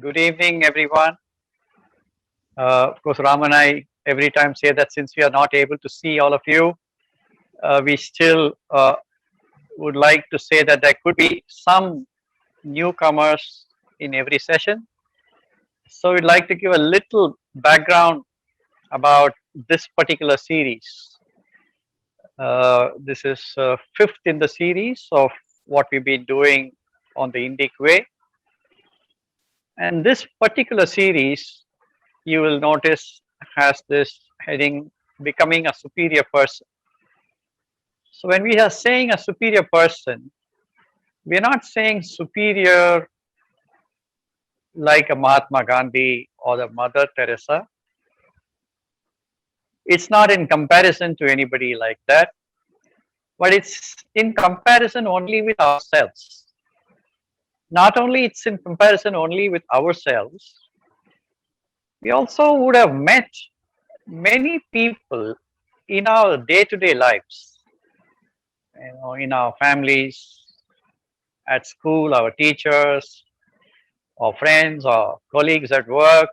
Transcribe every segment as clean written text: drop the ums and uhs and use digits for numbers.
Good evening, everyone. Of course, Ram and I every time say that since we are not able to see all of you, we still would like to say that there could be some newcomers in every session. So we'd like to give a little background about this particular series. This is fifth in the series of what we've been doing on the Indic way. And this particular series, you will notice, has this heading becoming a superior person. So when we are saying a superior person, we are not saying superior like a Mahatma Gandhi or the Mother Teresa. It's not in comparison to anybody like that, but it's in comparison only with ourselves. Not only it's in comparison only with ourselves, we also would have met many people in our day-to-day lives, in our families, at school, our teachers, or friends, or colleagues at work,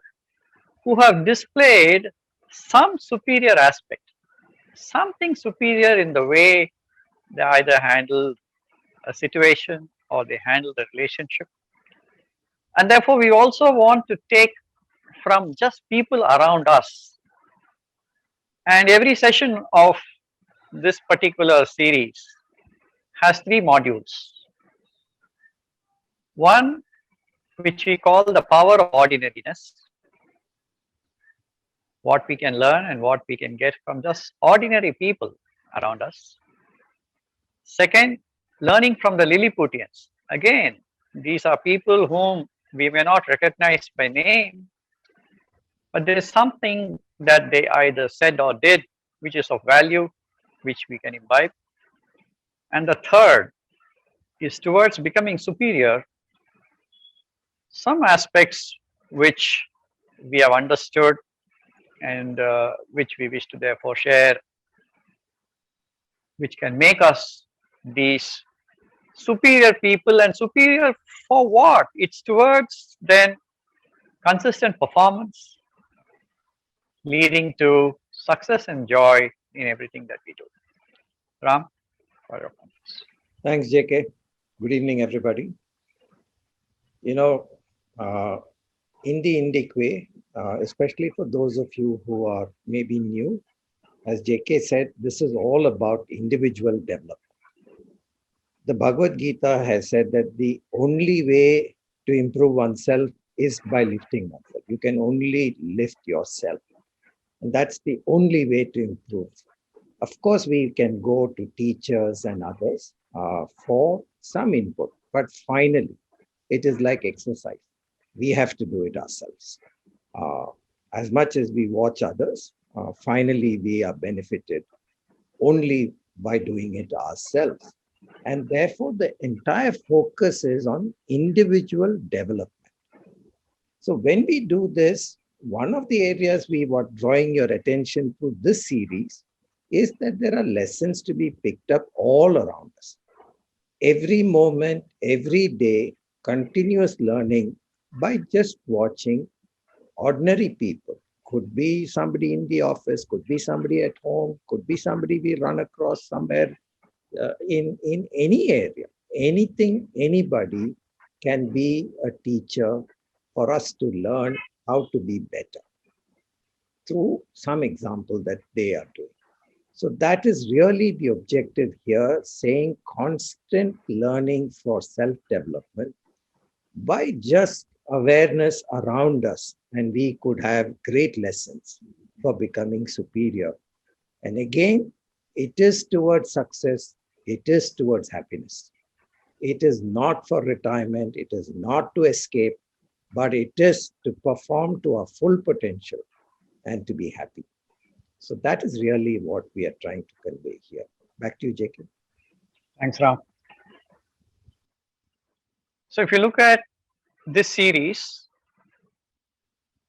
who have displayed some superior aspect, something superior in the way they either handle a situation or they handle the relationship. And therefore, we also want to take from just people around us. And every session of this particular series has three modules. One, which we call the power of ordinariness, what we can learn and what we can get from just ordinary people around us. Second, learning from the Lilliputians. Again, these are people whom we may not recognize by name, but there is something that they either said or did which is of value, which we can imbibe. And the third is towards becoming superior, some aspects which we have understood and which we wish to therefore share, which can make us these superior people. And superior for what? It's towards then consistent performance, leading to success and joy in everything that we do. Ram, for your comments. Thanks, JK. Good evening, everybody. You know, in the Indic way, especially for those of you who are maybe new, as JK said, this is all about individual development. The Bhagavad Gita has said that the only way to improve oneself is by lifting oneself. You can only lift yourself. And that's the only way to improve. Of course, we can go to teachers and others for some input, but finally, it is like exercise. We have to do it ourselves. As much as we watch others, finally, we are benefited only by doing it ourselves. And therefore, the entire focus is on individual development. So when we do this, one of the areas we were drawing your attention to this series is that there are lessons to be picked up all around us. Every moment, every day, continuous learning by just watching ordinary people. Could be somebody in the office, could be somebody at home, could be somebody we run across somewhere in any area. Anything, anybody can be a teacher for us to learn how to be better through some example that they are doing. So that is really the objective here, saying constant learning for self-development by just awareness around us, and we could have great lessons for becoming superior. And again, it is towards success, it is towards happiness. It is not for retirement, it is not to escape, but it is to perform to our full potential and to be happy. So that is really what we are trying to convey here. Back to you, Jacob. Thanks, Ram. So if you look at this series,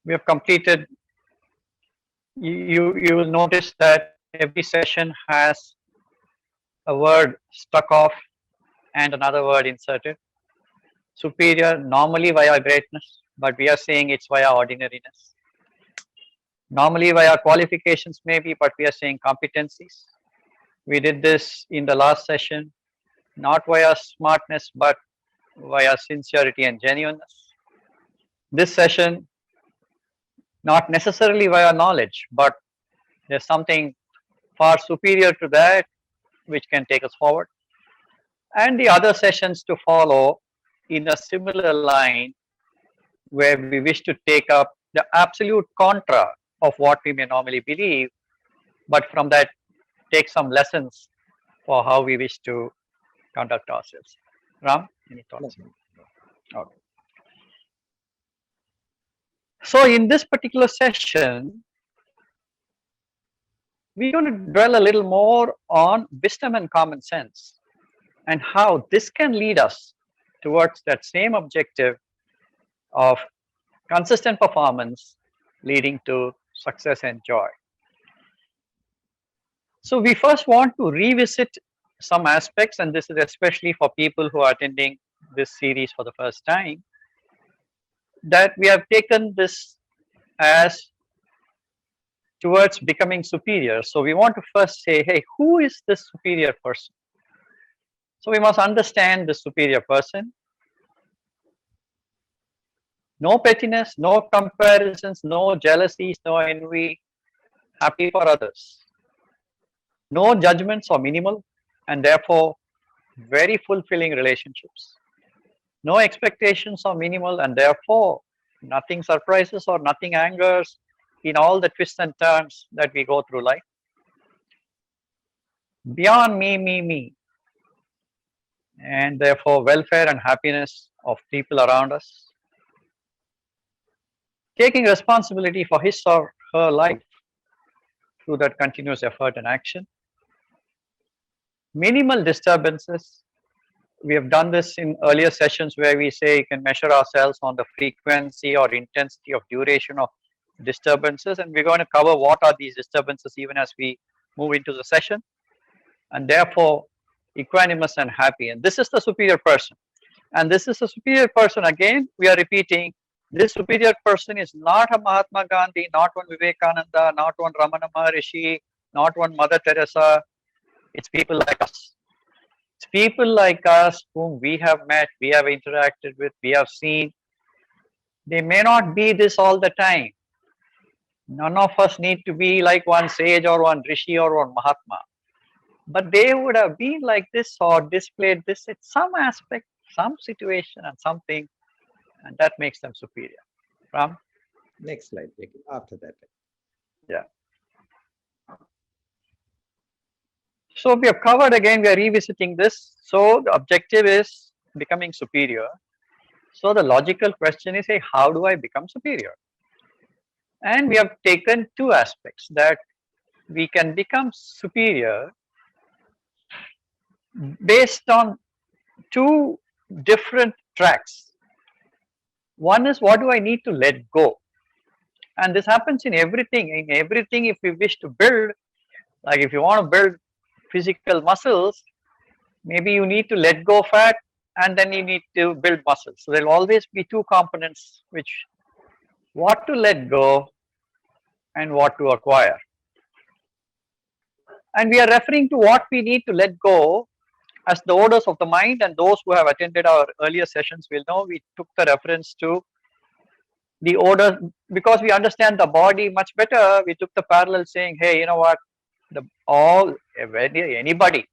we have completed, you will notice that every session has a word stuck off and another word inserted. Superior, normally via greatness, but we are saying it's via ordinariness. Normally via qualifications maybe, but we are saying competencies. We did this in the last session, not via smartness, but via sincerity and genuineness. This session, not necessarily via knowledge, but there's something far superior to that which can take us forward. And the other sessions to follow in a similar line where we wish to take up the absolute contra of what we may normally believe, but from that take some lessons for how we wish to conduct ourselves. Ram, any thoughts? Okay. So in this particular session, we're going to dwell a little more on wisdom and common sense and how this can lead us towards that same objective of consistent performance leading to success and joy. So we first want to revisit some aspects, and this is especially for people who are attending this series for the first time, that we have taken this as towards becoming superior. So we want to first say, hey, who is this superior person? So we must understand the superior person. No pettiness, no comparisons, no jealousies, no envy, happy for others. No judgments or minimal, and therefore very fulfilling relationships. No expectations or minimal, and therefore nothing surprises or nothing angers in all the twists and turns that we go through life. Beyond me, and therefore welfare and happiness of people around us. Taking responsibility for his or her life through that continuous effort and action. Minimal disturbances. We have done this in earlier sessions where we say you can measure ourselves on the frequency or intensity of duration of disturbances, and we're going to cover what are these disturbances even as we move into the session. And therefore equanimous and happy, and this is the superior person. And this is a superior person, again we are repeating, this superior person is not a Mahatma Gandhi, not one Vivekananda, not one Ramana Maharishi, not one Mother Teresa. It's people like us. It's people like us whom we have met, we have interacted with, we have seen. They may not be this all the time. None of us need to be like one sage or one rishi or one Mahatma. But they would have been like this or displayed this at some aspect, some situation and something, and that makes them superior. Ram? Next slide, after that. Yeah. So we have covered again, we are revisiting this. So the objective is becoming superior. So the logical question is, hey, how do I become superior? And we have taken two aspects, that we can become superior based on two different tracks. One is, what do I need to let go? And this happens in everything. In everything, if we wish to build, like if you want to build physical muscles, maybe you need to let go fat and then you need to build muscles. So there will always be two components, which what to let go and what to acquire. And we are referring to what we need to let go as the orders of the mind, and those who have attended our earlier sessions will know we took the reference to the order because we understand the body much better. We took the parallel saying, hey, you know what, anybody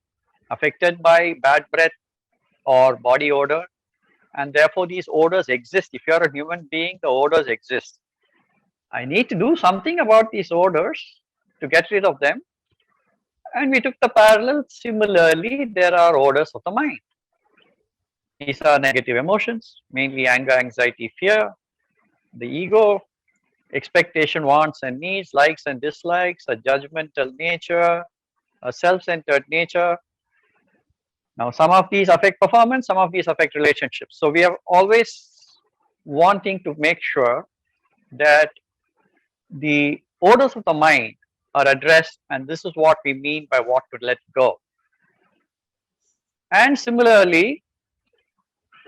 affected by bad breath or body odor, and therefore these odors exist. If you are a human being, the odors exist. I need to do something about these odors to get rid of them. And we took the parallel. Similarly, there are odors of the mind. These are negative emotions, mainly anger, anxiety, fear, the ego, expectation, wants and needs, likes and dislikes, a judgmental nature, a self-centered nature. Now, some of these affect performance, some of these affect relationships. So we are always wanting to make sure that the odors of the mind are addressed, and this is what we mean by what to let go. And similarly,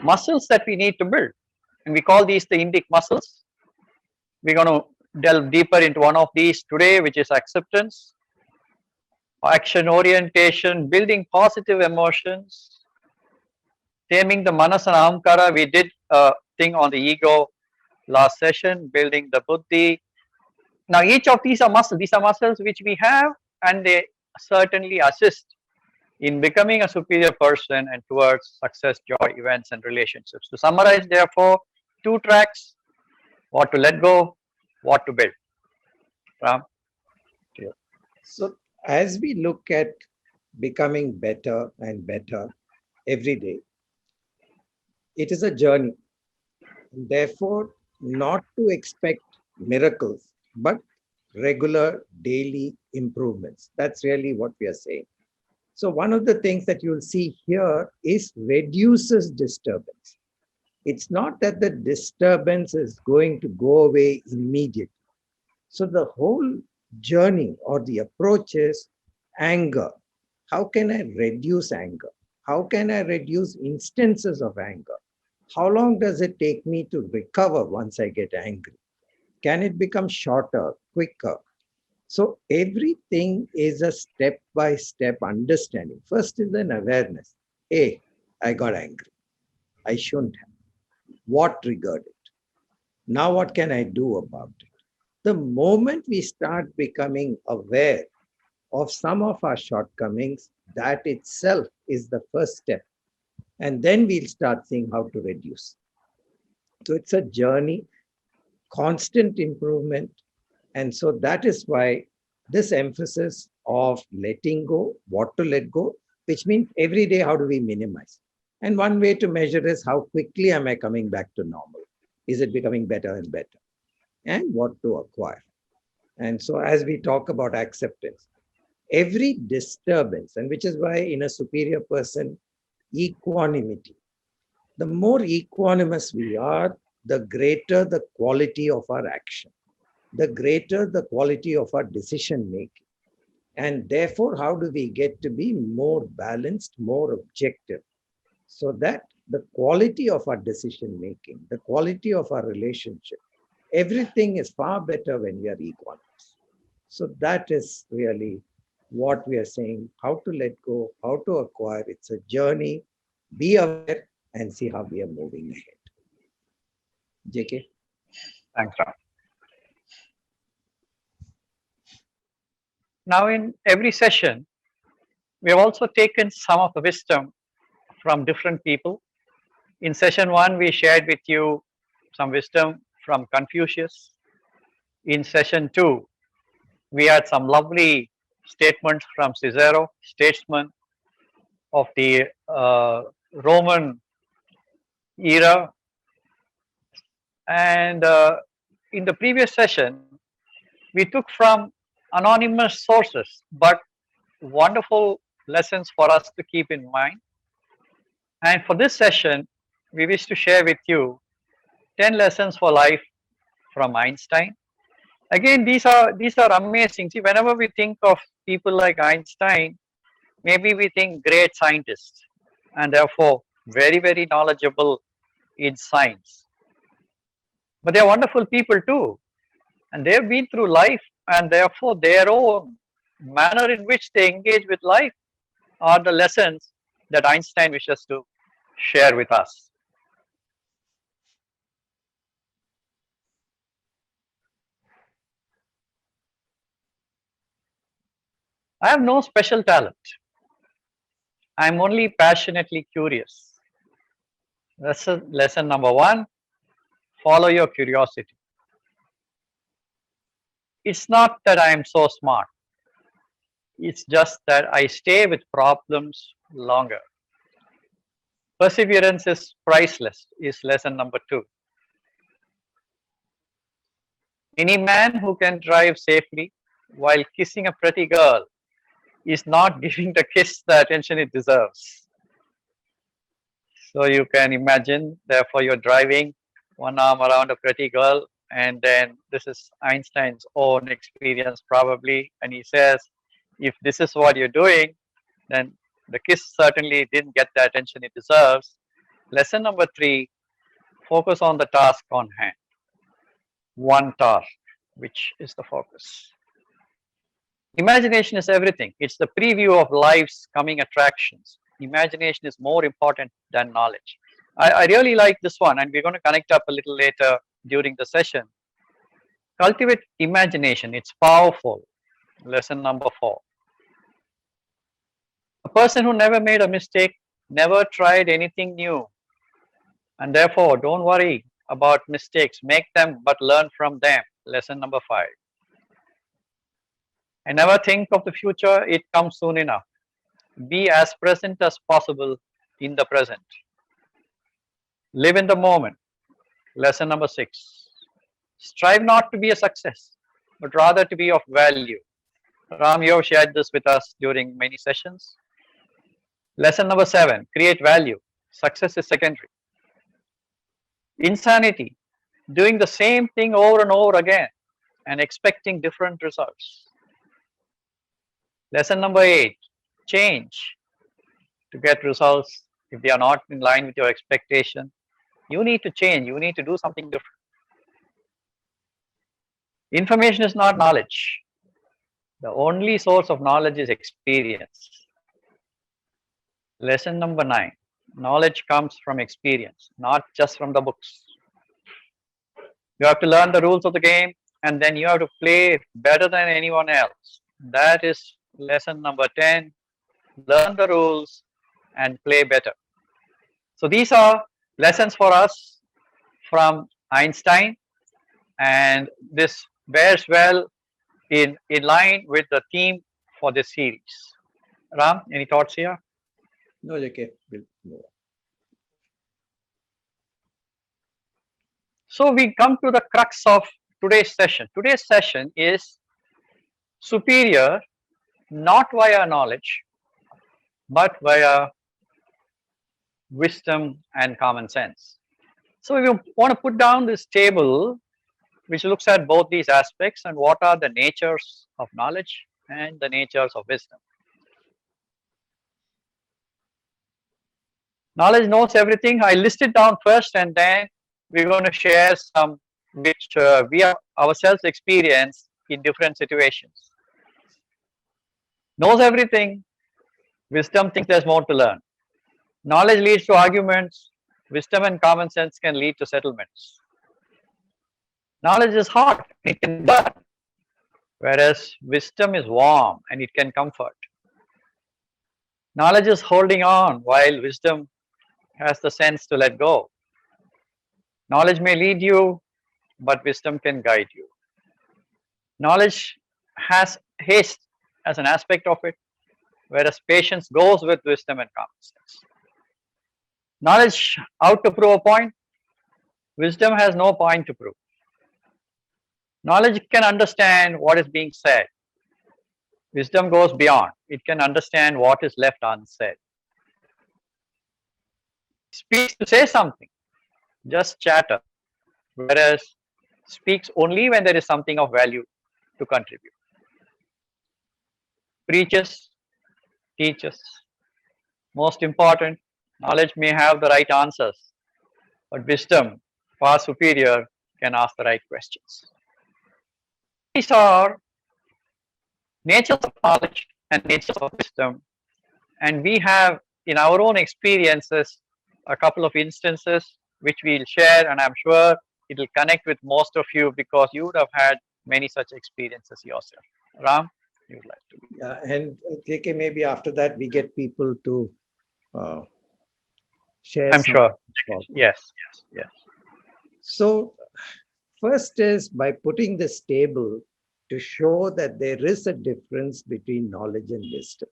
muscles that we need to build. and we call these the Indic muscles. We're going to delve deeper into one of these today, which is acceptance, action orientation, building positive emotions, taming the manas and ahamkara. We did a thing on the ego last session, building the buddhi. Now, each of these are muscles. These are muscles which we have, and they certainly assist in becoming a superior person and towards success, joy, events, and relationships. To summarize, therefore, two tracks: what to let go, what to build. Ram? So as we look at becoming better and better every day, it is a journey. Therefore, not to expect miracles, but regular daily improvements. That's really what we are saying. So one of the things that you'll see here is reduces disturbance. It's not that the disturbance is going to go away immediately. So the whole journey or the approach is anger. How can I reduce anger? How can I reduce instances of anger? How long does it take me to recover once I get angry? Can it become shorter, quicker? So everything is a step-by-step understanding. First is an awareness. Hey, I got angry. I shouldn't have. What triggered it? Now what can I do about it? The moment we start becoming aware of some of our shortcomings, that itself is the first step. And then we'll start seeing how to reduce. So it's a journey, constant improvement. And so that is why this emphasis of letting go, what to let go, which means every day, how do we minimize? And one way to measure is how quickly am I coming back to normal? Is it becoming better and better? And what to acquire. And so as we talk about acceptance, every disturbance, and which is why in a superior person, equanimity. The more equanimous we are, the greater the quality of our action, the greater the quality of our decision making. And therefore, how do we get to be more balanced, more objective, so that the quality of our decision making, the quality of our relationship, everything is far better when we are equanimous. So that is really what we are saying, how to let go, how to acquire. It's a journey. Be aware and see how we are moving ahead. JK? Thanks, Ram. Now, in every session, we have also taken some of the wisdom from different people. In session 1, we shared with you some wisdom from Confucius. In session 2, we had some lovely statements from Cicero, statesman of the Roman era. And in the previous session, we took from anonymous sources, but wonderful lessons for us to keep in mind. And for this session, we wish to share with you 10 lessons for life from Einstein. Again, these are amazing. See, whenever we think of people like Einstein, maybe we think great scientists and therefore very, very knowledgeable in science. But they are wonderful people too. And they've been through life, and therefore their own manner in which they engage with life are the lessons that Einstein wishes to share with us. I have no special talent. I'm only passionately curious. That's lesson number 1. Follow your curiosity. It's not that I am so smart. It's just that I stay with problems longer. Perseverance is priceless, is lesson number 2. Any man who can drive safely while kissing a pretty girl is not giving the kiss the attention it deserves. So you can imagine, therefore, you're driving one arm around a pretty girl, and then this is Einstein's own experience probably, and he says, if this is what you're doing, then the kiss certainly didn't get the attention it deserves. Lesson number 3, Focus on the task on hand. One task, which is the focus. Imagination is everything. It's the preview of life's coming attractions. Imagination is more important than knowledge. I really like this one, and we're going to connect up a little later during the session. Cultivate imagination. It's powerful. Lesson number 4. A person who never made a mistake never tried anything new. And therefore, don't worry about mistakes. Make them, but learn from them. Lesson number 5. And never think of the future. It comes soon enough. Be as present as possible in the present. Live in the moment. Lesson number 6. Strive not to be a success, but rather to be of value. Ram, you have shared this with us during many sessions. Lesson number 7. Create value. Success is secondary. Insanity. Doing the same thing over and over again and expecting different results. Lesson number 8. Change to get results. If they are not in line with your expectation, you need to change. You need to do something different. Information is not knowledge. The only source of knowledge is experience. Lesson number 9. Knowledge comes from experience, not just from the books. You have to learn the rules of the game, and then you have to play better than anyone else. That is lesson number 10. Learn the rules and play better. So these are lessons for us from Einstein, and this bears well in line with the theme for this series. Ram, any thoughts here? No, JK. We'll move on. So we come to the crux of today's session. Today's session is superior not via knowledge, but via wisdom and common sense. So we want to put down this table which looks at both these aspects and what are the natures of knowledge and the natures of wisdom. Knowledge knows everything. I list it down first, and then we're going to share some which we have ourselves experienced in different situations. Knows everything. Wisdom thinks there's more to learn. Knowledge leads to arguments. Wisdom and common sense can lead to settlements. Knowledge is hot, it can burn, whereas wisdom is warm and it can comfort. Knowledge is holding on while wisdom has the sense to let go. Knowledge may lead you, but wisdom can guide you. Knowledge has haste as an aspect of it, whereas patience goes with wisdom and common sense. Knowledge out to prove a point, wisdom has no point to prove. Knowledge can understand what is being said. Wisdom goes beyond. It can understand what is left unsaid. Speaks to say something, just chatter, whereas speaks only when there is something of value to contribute. Preaches, teaches. Most important, knowledge may have the right answers, but wisdom, far superior, can ask the right questions. These are natures of knowledge and natures of wisdom, and we have in our own experiences a couple of instances which we'll share, and I'm sure it will connect with most of you because you would have had many such experiences yourself. Ram, you would like to? Yeah, and JK, maybe after that we get people to share. I'm sure. Yes. So first is by putting this table to show that there is a difference between knowledge and wisdom.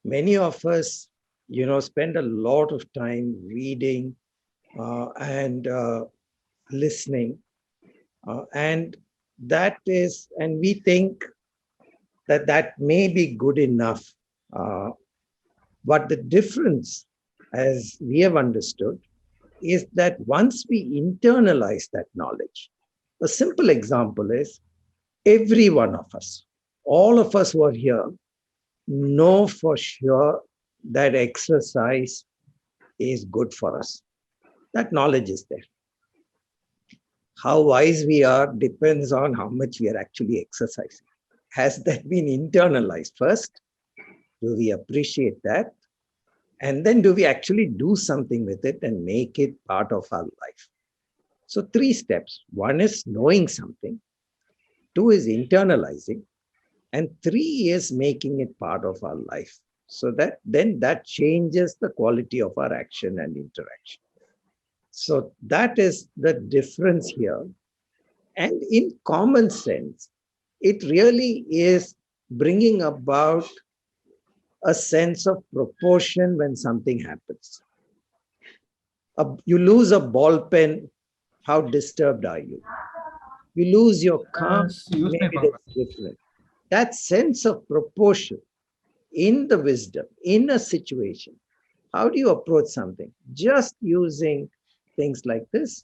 Many of us, spend a lot of time reading and listening, and we think that may be good enough. But the difference, as we have understood, is that once we internalize that knowledge, a simple example is every one of us, all of us who are here, know for sure that exercise is good for us. That knowledge is there. How wise we are depends on how much we are actually exercising. Has that been internalized first? Do we appreciate that? And then do we actually do something with it and make it part of our life? So 3 steps. 1 is knowing something. 2 is internalizing. And 3 is making it part of our life. So that then that changes the quality of our action and interaction. So that is the difference here. And in common sense, it really is bringing about a sense of proportion when something happens. You lose a ball pen, how disturbed are you? You lose your car, Use my maybe purpose. that's different. That sense of proportion in the wisdom, in a situation, how do you approach something? Just using things like this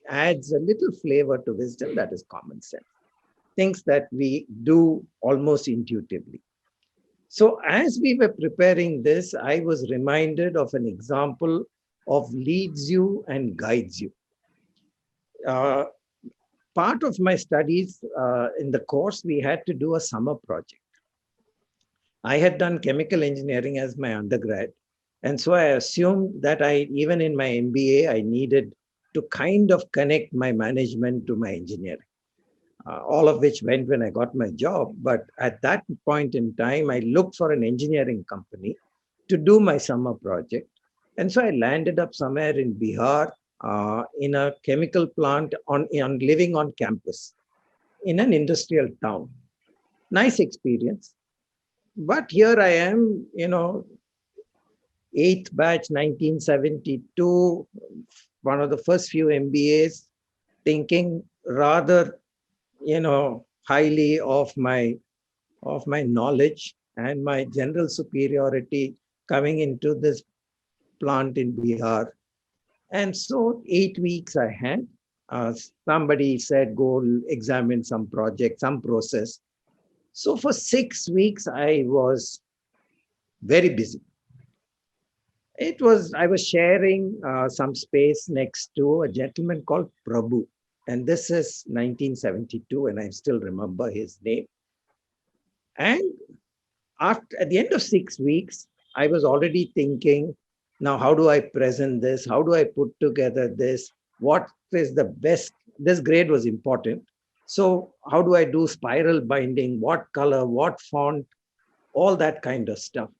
adds a little flavor to wisdom, that is common sense. Things that we do almost intuitively. So as we were preparing this, I was reminded of an example of leads you and guides you. Part of my studies in the course, we had to do a summer project. I had done chemical engineering as my undergrad. And so I assumed that even in my MBA, I needed to kind of connect my management to my engineering. All of which went when I got my job. But at that point in time, I looked for an engineering company to do my summer project. And so I landed up somewhere in Bihar in a chemical plant living on campus in an industrial town. Nice experience. But here I am, 8th batch, 1972, one of the first few MBAs, thinking rather highly of my knowledge and my general superiority coming into this plant in Bihar. And so 8 weeks I had. Somebody said, go examine some project, some process. So for 6 weeks, I was very busy. I was sharing some space next to a gentleman called Prabhu. And this is 1972, and I still remember his name. And at the end of 6 weeks, I was already thinking, now how do I present this? How do I put together this? What is the best? This grade was important. So how do I do spiral binding? What color? What font? All that kind of stuff.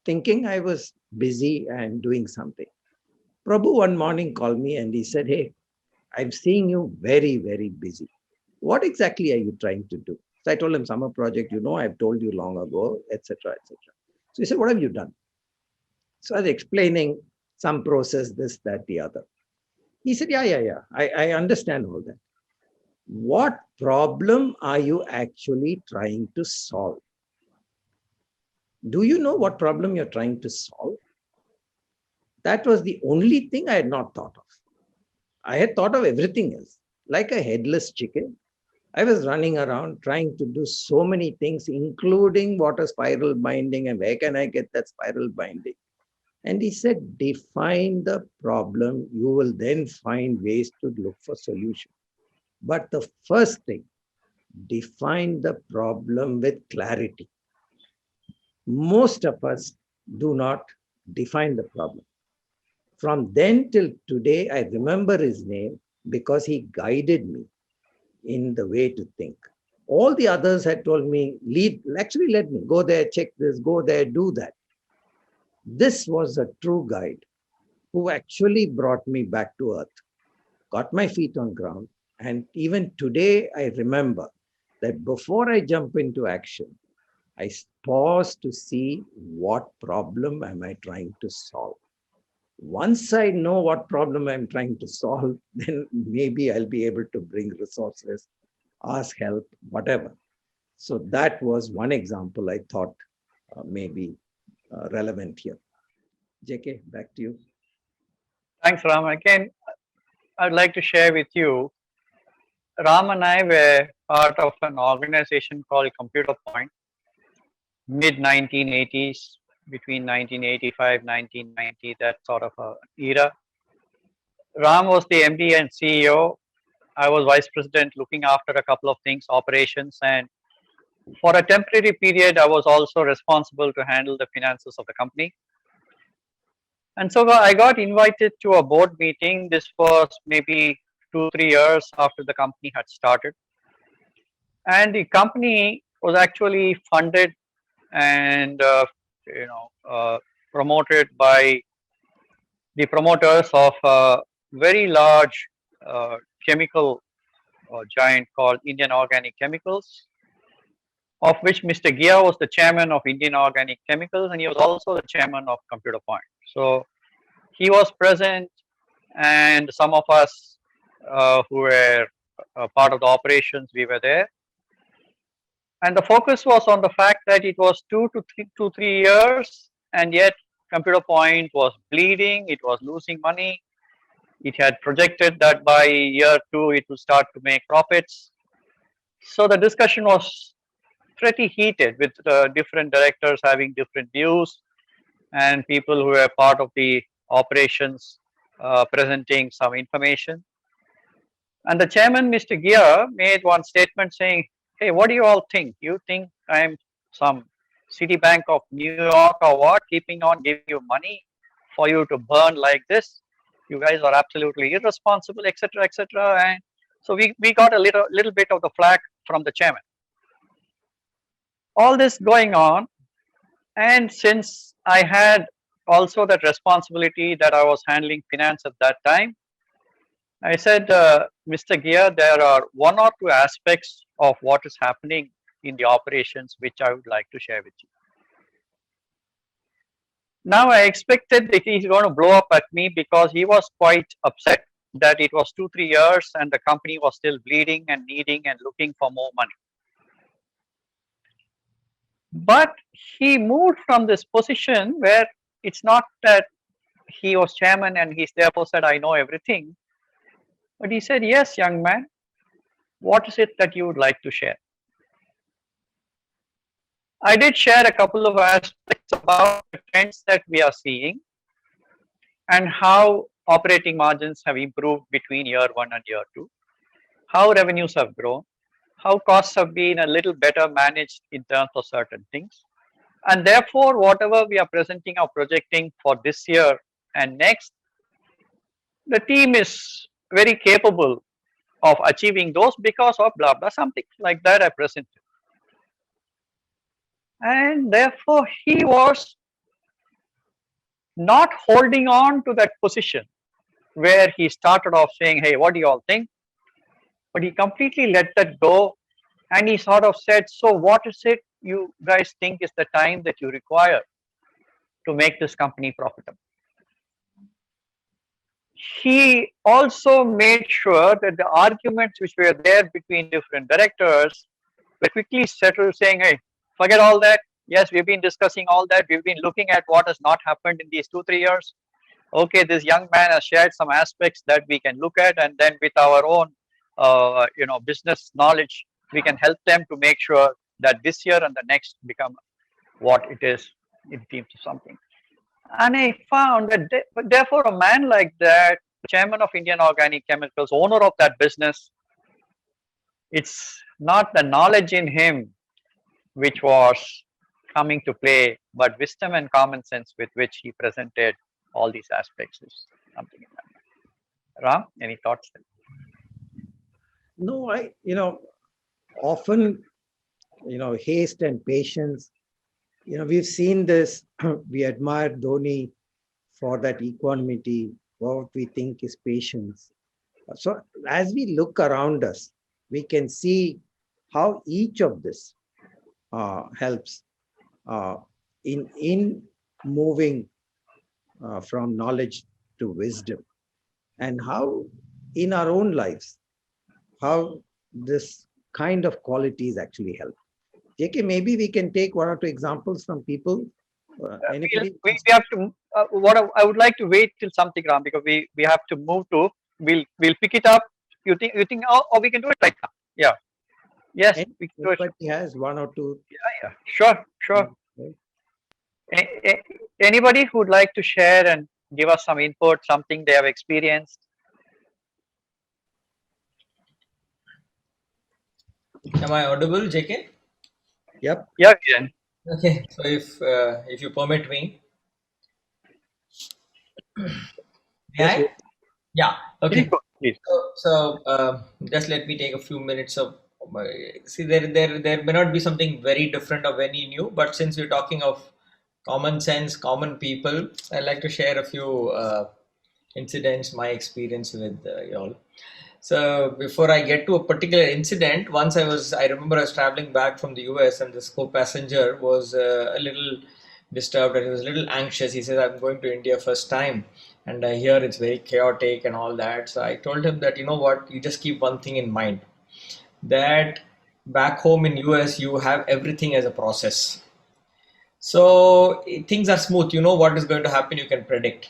Thinking I was busy and doing something. Prabhu one morning called me and he said, hey, I'm seeing you very, very busy. What exactly are you trying to do? So I told him, summer project, I've told you long ago, etc., etc. So he said, what have you done? So I was explaining some process, this, that, the other. He said, yeah. I understand all that. What problem are you actually trying to solve? Do you know what problem you're trying to solve? That was the only thing I had not thought of. I had thought of everything else. Like a headless chicken, I was running around trying to do so many things, including what a spiral binding and where can I get that spiral binding? And he said, define the problem. You will then find ways to look for solution. But the first thing, define the problem with clarity. Most of us do not define the problem. From then till today, I remember his name because he guided me in the way to think. All the others had told me, let me go there, check this, go there, do that. This was a true guide who actually brought me back to earth, got my feet on ground. And even today, I remember that before I jump into action, I pause to see what problem am I trying to solve. Once I know what problem I'm trying to solve, then maybe I'll be able to bring resources, ask help, whatever. So that was one example I thought maybe relevant here. JK, back to you. Thanks, Ram. Again, I'd like to share with you, Ram and I were part of an organization called Computer Point, mid 1980s, between 1985, 1990, that sort of a era. Ram was the MD and CEO. I was vice president looking after a couple of things, operations, and for a temporary period, I was also responsible to handle the finances of the company. And so I got invited to a board meeting. This was maybe 2, 3 years after the company had started. And the company was actually funded and promoted by the promoters of a very large chemical giant called Indian Organic Chemicals, of which Mr. Gia was the chairman of Indian Organic Chemicals, and he was also the chairman of Computer Point. So he was present, and some of us who were part of the operations, we were there. And the focus was on the fact that it was 2 to 3 years, and yet Computer Point was bleeding, it was losing money. It had projected that by year 2 it would start to make profits. So the discussion was pretty heated, with different directors having different views and people who were part of the operations presenting some information. And the chairman, Mr. Gia, made one statement saying, "Hey, what do you all think? You think I'm some Citibank of New York or what, keeping on giving you money for you to burn like this? You guys are absolutely irresponsible, etc., etc." And so we got a little bit of the flack from the chairman. All this going on, and since I had also that responsibility that I was handling finance at that time, I said, Mr. Gia, there are 1 or 2 aspects of what is happening in the operations which I would like to share with you. Now I expected that he's going to blow up at me, because he was quite upset that it was 2, 3 years and the company was still bleeding and needing and looking for more money. But he moved from this position where it's not that he was chairman and he's therefore said, I know everything. But he said, yes, young man, what is it that you would like to share? I did share a couple of aspects about the trends that we are seeing and how operating margins have improved between year 1 and year 2, how revenues have grown, how costs have been a little better managed in terms of certain things. And therefore, whatever we are presenting or projecting for this year and next, the team is very capable of achieving those because of blah blah, something like that I presented. And therefore he was not holding on to that position where he started off saying, hey, what do you all think? But he completely let that go, and he sort of said, so what is it you guys think is the time that you require to make this company profitable? He also made sure that the arguments which were there between different directors were quickly settled, saying, hey, forget all that. Yes, we've been discussing all that. We've been looking at what has not happened in these 2, 3 years. Okay, this young man has shared some aspects that we can look at, and then with our own business knowledge, we can help them to make sure that this year and the next become what it is in terms of something. And I found that therefore a man like that, chairman of Indian Organic Chemicals, owner of that business, it's not the knowledge in him which was coming to play, but wisdom and common sense with which he presented all these aspects is something in that. Ram, any thoughts? No, often, haste and patience, we've seen this. We admire Dhoni for that equanimity, what we think is patience. So as we look around us, we can see how each of this helps in moving from knowledge to wisdom, and how in our own lives, how this kind of qualities actually help. JK, maybe we can take 1 or 2 examples from people. We have to. I would like to wait till something, Ram, because we have to move to. We'll pick it up. You think? Or we can do it right now. Yeah. Yes, we can do it. But he has 1 or 2. Yeah. Sure. Anybody who would like to share and give us some input, something they have experienced? Am I audible, JK? Yep. Yeah, Kiran. Okay. So if you permit me, may Yes, I? Yeah. Please Okay. go, please. So just let me take a few minutes of see there may not be something very different or very new, but since we're talking of common sense, common people, I'd like to share a few incidents, my experience with y'all. So before I get to a particular incident, I remember I was traveling back from the US and this co-passenger was a little disturbed and he was a little anxious. He says, I'm going to India first time and I hear it's very chaotic and all that. So I told him that, you know what, you just keep one thing in mind that back home in US, you have everything as a process. So things are smooth. You know what is going to happen, you can predict.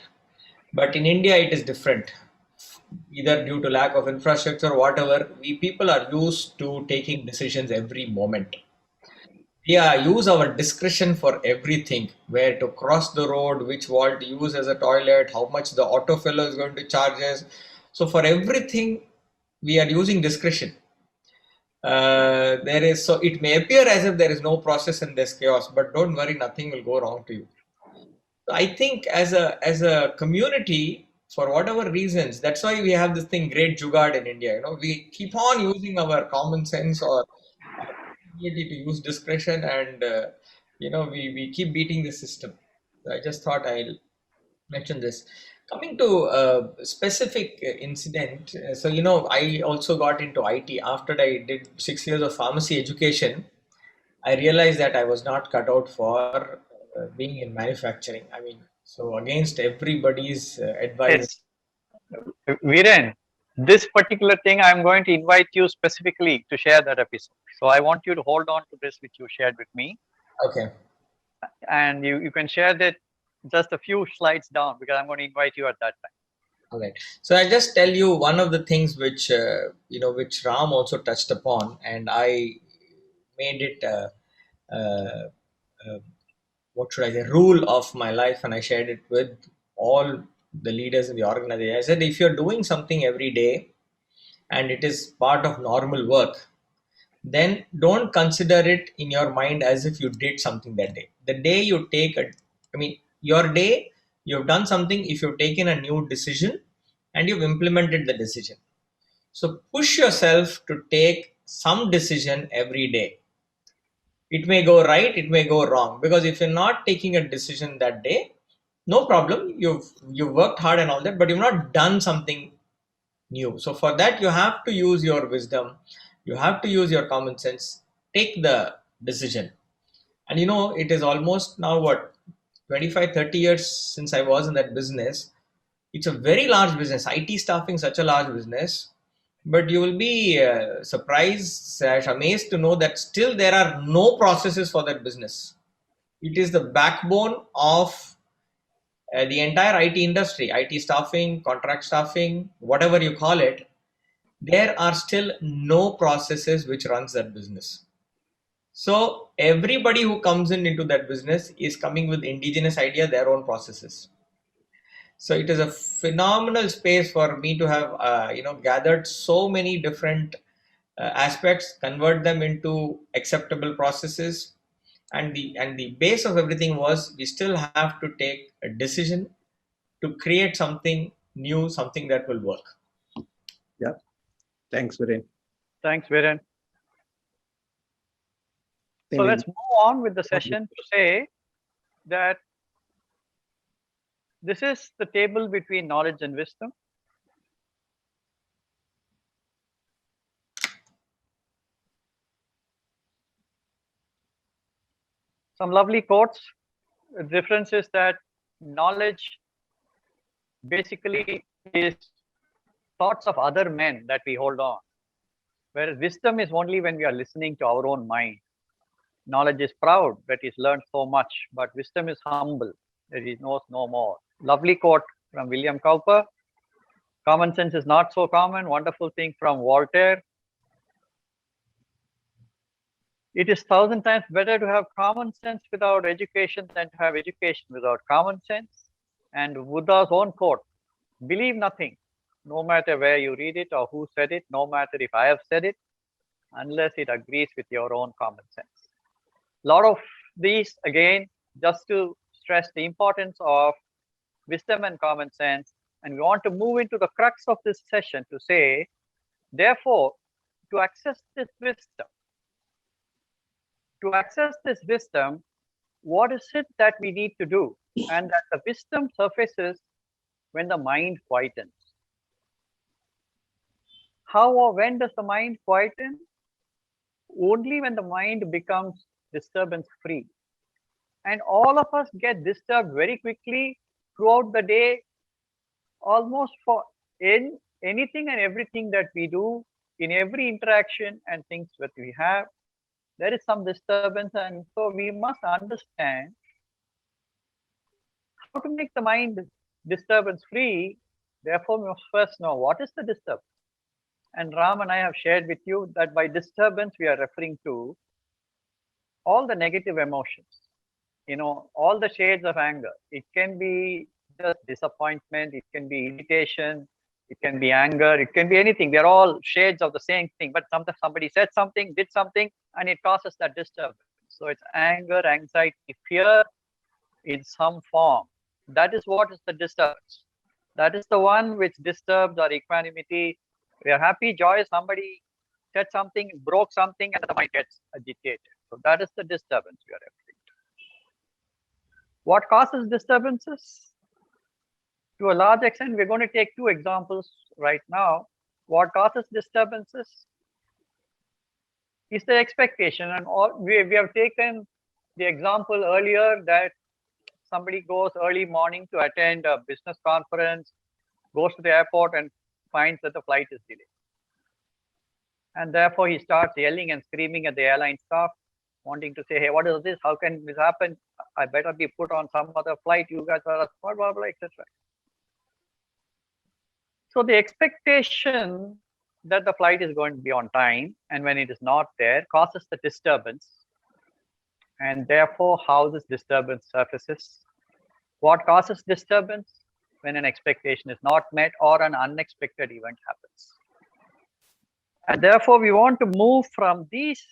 But in India, it is different either due to lack of infrastructure or whatever. We people are used to taking decisions every moment. We use our discretion for everything, where to cross the road, which wall to use as a toilet, how much the autofill is going to charge us. So for everything we are using discretion. There is, so it may appear as if there is no process in this chaos, but don't worry, nothing will go wrong to you. I think as a community, for whatever reasons, that's why we have this thing great jugaad in India. We keep on using our common sense or our ability to use discretion, and we keep beating the system. So I just thought I'll mention this. Coming to a specific incident, so I also got into IT after I did 6 years of pharmacy education. I realized that I was not cut out for being in manufacturing. I mean, so against everybody's advice. Yes, Viren, this particular thing, I'm going to invite you specifically to share that episode. So I want you to hold on to this which you shared with me, Okay, and you can share that just a few slides down because I'm going to invite you at that time. all right. So I just tell you one of the things which which Ram also touched upon, and I made it uh, what should I say rule of my life, and I shared it with all the leaders in the organization. I said, if you're doing something every day and it is part of normal work, then don't consider it in your mind as if you did something that day. The day you take I mean, your day, you've done something if you've taken a new decision and you've implemented the decision. So push yourself to take some decision every day. It may go right, it may go wrong, because if you're not taking a decision that day, no problem. You've worked hard and all that, but you've not done something new. So for that, you have to use your wisdom, you have to use your common sense, take the decision. And it is almost now what, 25, 30 years since I was in that business. It's a very large business. IT staffing, such a large business. But you will be surprised / amazed to know that still there are no processes for that business. It is the backbone of the entire IT industry, IT staffing, contract staffing, whatever you call it. There are still no processes which runs that business. So everybody who comes into that business is coming with indigenous idea, their own processes. So it is a phenomenal space for me to have gathered so many different aspects, convert them into acceptable processes, and the base of everything was we still have to take a decision to create something new, something that will work. Yep. Thanks, Viren. Thanks, Viren. So let's move on with the session to say that this is the table between knowledge and wisdom. Some lovely quotes. The difference is that knowledge basically is thoughts of other men that we hold on, whereas wisdom is only when we are listening to our own mind. Knowledge is proud that he's learned so much, but wisdom is humble that he knows no more. Lovely quote from William Cowper. Common sense is not so common. Wonderful thing from Voltaire. It is 1,000 times better to have common sense without education than to have education without common sense. And Buddha's own quote, believe nothing, no matter where you read it or who said it, no matter if I have said it. unless it agrees with your own common sense. A lot of these, again, just to stress the importance of wisdom and common sense. And we want to move into the crux of this session to say, therefore, to access this wisdom, what is it that we need to do? And that the wisdom surfaces when the mind quietens. How or when does the mind quieten? Only when the mind becomes disturbance free. And all of us get disturbed very quickly throughout the day, almost for anything and everything that we do, in every interaction and things that we have, there is some disturbance. And so we must understand how to make the mind disturbance free. Therefore, we must first know what is the disturbance. And Ram and I have shared with you that by disturbance, we are referring to all the negative emotions, all the shades of anger. It can be just disappointment, it can be irritation, it can be anger, it can be anything. They're all shades of the same thing, but sometimes somebody said something, did something, and it causes that disturbance. So it's anger, anxiety, fear in some form. That is what is the disturbance. That is the one which disturbs our equanimity. We are happy, joyous, somebody said something, broke something, and the mind gets agitated. So that is the disturbance we are referring to. What causes disturbances? To a large extent, we're going to take two examples right now. What causes disturbances is the expectation. And we have taken the example earlier that somebody goes early morning to attend a business conference, goes to the airport and finds that the flight is delayed. And therefore, he starts yelling and screaming at the airline staff, wanting to say, hey, what is this? How can this happen? I better be put on some other flight. You guys are blah, blah, blah, etc. So the expectation that the flight is going to be on time, and when it is not there, causes the disturbance. And therefore, how this disturbance surfaces. What causes disturbance? When an expectation is not met or an unexpected event happens. And therefore, we want to move from these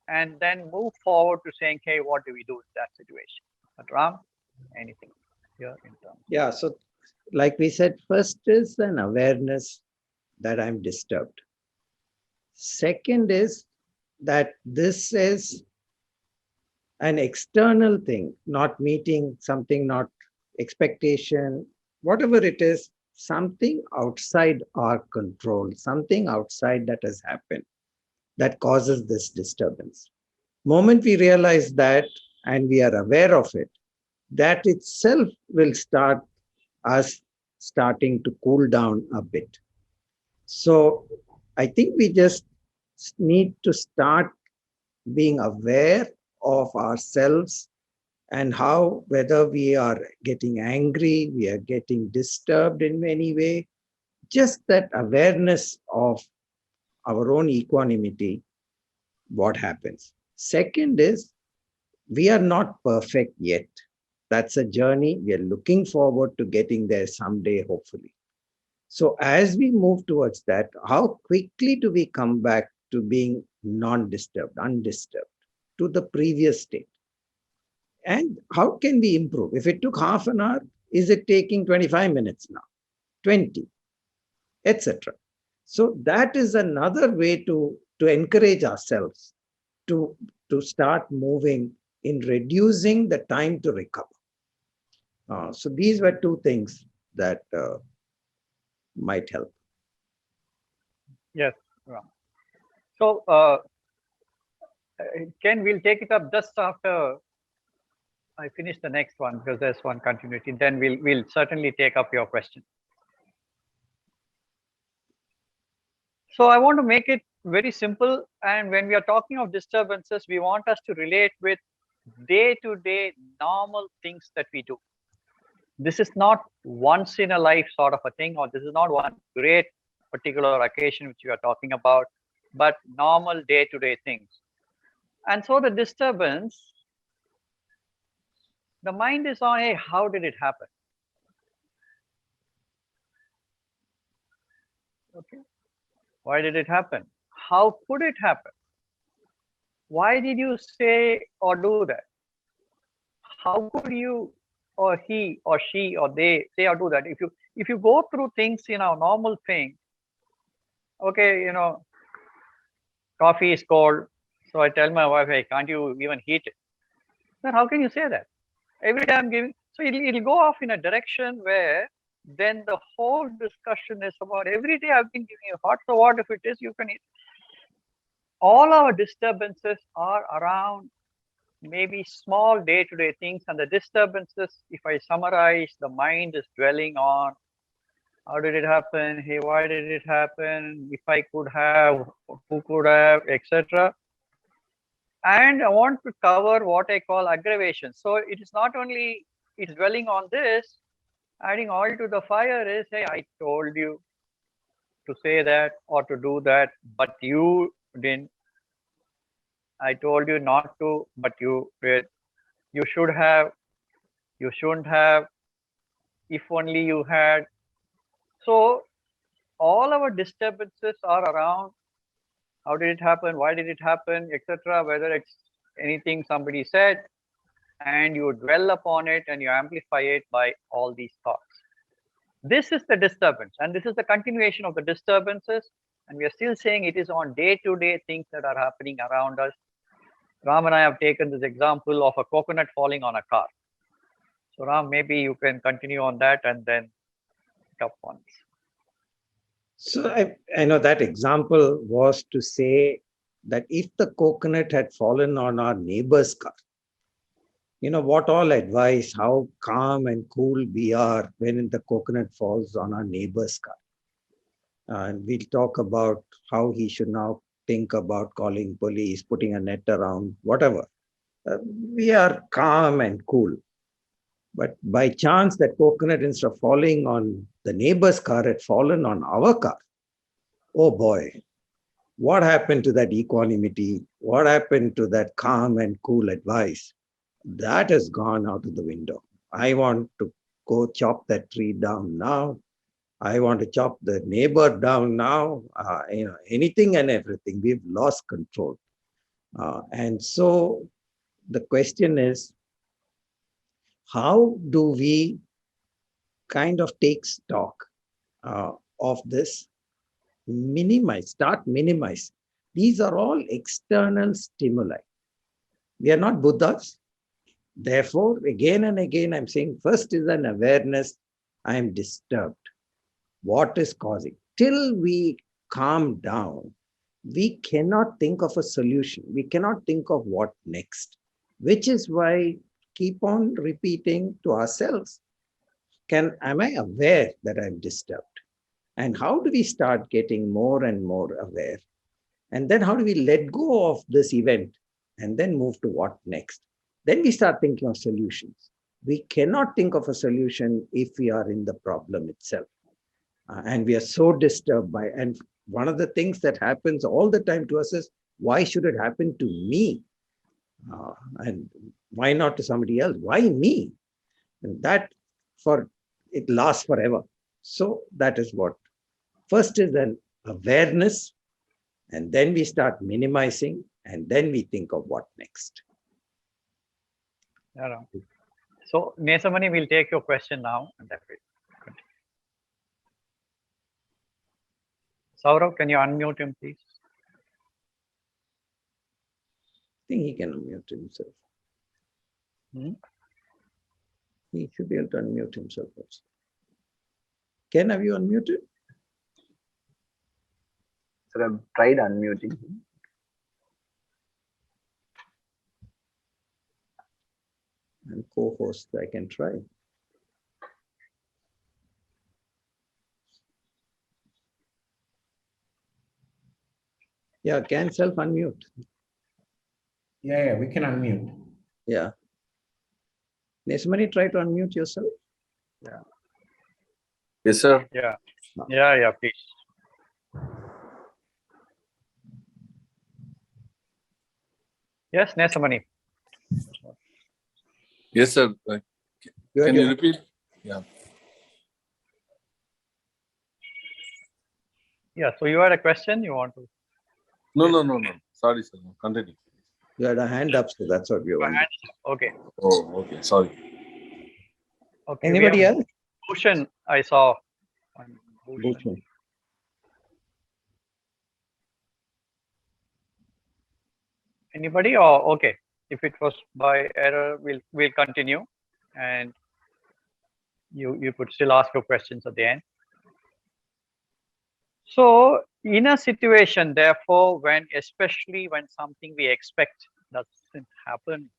and then move forward to saying, hey, what do we do in that situation? But Ram, anything here in terms? Yeah, so like we said, first is an awareness that I'm disturbed. Second is that this is an external thing, not meeting something, not expectation, whatever it is, something outside our control, something outside that has happened that causes this disturbance. Moment we realize that and we are aware of it, that itself will start us starting to cool down a bit. So I think we just need to start being aware of ourselves and how, whether we are getting angry, we are getting disturbed in any way, just that awareness of our own equanimity, what happens. Second is, we are not perfect yet. That's a journey. We are looking forward to getting there someday, hopefully. So as we move towards that, how quickly do we come back to being non-disturbed, undisturbed, to the previous state? And how can we improve? If it took half an hour, is it taking 25 minutes now, 20, etc.? So that is another way to encourage ourselves to start moving in reducing the time to recover. So these were two things that might help. Yes, Ram. So Ken, we'll take it up just after I finish the next one, because there's one continuity. Then we'll certainly take up your question. So I want to make it very simple. And when we are talking of disturbances, we want us to relate with day-to-day normal things that we do. This is not once in a life sort of a thing, or this is not one great particular occasion which we are talking about, but normal day-to-day things. And so the disturbance, the mind is on, hey, how did it happen? Okay. Why did it happen? how could it happen? Why did you say or do that? How could you or he or she or they say or do that? If you go through things, normal thing, okay, coffee is cold, so I tell my wife, hey, can't you even heat it? Then how can you say that? Every time I'm giving, so it'll go off in a direction where then the whole discussion is about every day I've been giving you hot, so what if it is you can eat? All our disturbances are around maybe small day-to-day things, and the disturbances, if I summarize, the mind is dwelling on how did it happen, hey, why did it happen, if I could have, who could have, etc. And I want to cover what I call aggravation. So it is not only it's dwelling on this, adding oil to the fire is, hey, I told you to say that or to do that, but you didn't. I told you not to, but you did. You should have, you shouldn't have, if only you had. So all our disturbances are around how did it happen, why did it happen, etc. Whether it's anything somebody said, and you dwell upon it and you amplify it by all these thoughts. This is the disturbance, and this is the continuation of the disturbances. And we are still saying it is on day-to-day things that are happening around us. Ram and I have taken this example of a coconut falling on a car. So Ram, maybe you can continue on that and then pick up on this. So I know that example was to say that if the coconut had fallen on our neighbor's car, what all advice, how calm and cool we are when the coconut falls on our neighbor's car. And we'll talk about how he should now think about calling police, putting a net around, whatever. We are calm and cool. But by chance, that coconut, instead of falling on the neighbor's car, had fallen on our car. Oh boy, what happened to that equanimity? What happened to that calm and cool advice? That has gone out of the window. I want to go chop that tree down now. I want to chop the neighbor down now. Anything and everything. We've lost control. And so the question is, how do we kind of take stock of this? Start minimize. These are all external stimuli. We are not Buddhas. Therefore, again and again, I'm saying first is an awareness. I am disturbed. What is causing? Till we calm down, we cannot think of a solution. We cannot think of what next, which is why keep on repeating to ourselves. Am I aware that I'm disturbed? And how do we start getting more and more aware? And then how do we let go of this event and then move to what next? Then we start thinking of solutions. We cannot think of a solution if we are in the problem itself. And we are so disturbed by, and one of the things that happens all the time to us is, why should it happen to me? And why not to somebody else? Why me? And it lasts forever. So that is what. First is an awareness, and then we start minimizing, and then we think of what next. Yeah. So Nesamani will take your question now, and that way. Saurav, can you unmute him, please? I think he can unmute himself. He should be able to unmute himself also. Ken, have you unmuted? Sir, I've tried unmuting him. And co-host, I can try. Yeah, can self-unmute. Yeah, we can unmute. Yeah. Nesamani, try to unmute yourself. Yeah. Yes, sir. Yeah, please. Yes, Nesamani. Yes, sir. Can you repeat? Yeah. Yeah, so you had a question you want to? No. Sorry, sir. No. Continue. You had a hand up, so that's what we were wondering. Okay. Oh, okay. Sorry. Okay. Anybody else? Bhushan, I saw. Bhushan. Anybody? Or okay. If it was by error, we'll continue, and you could still ask your questions at the end. So in a situation, therefore, especially when something we expect doesn't happen,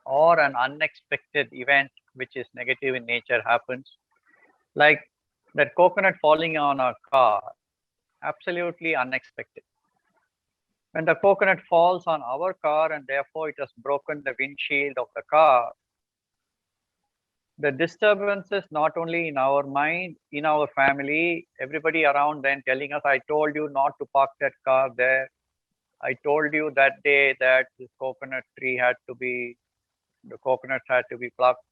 or an unexpected event which is negative in nature happens, like that coconut falling on our car, absolutely unexpected. When the coconut falls on our car and therefore it has broken the windshield of the car, the disturbances not only in our mind, in our family, everybody around then telling us, I told you not to park that car there. I told you that day that this coconut tree the coconuts had to be plucked.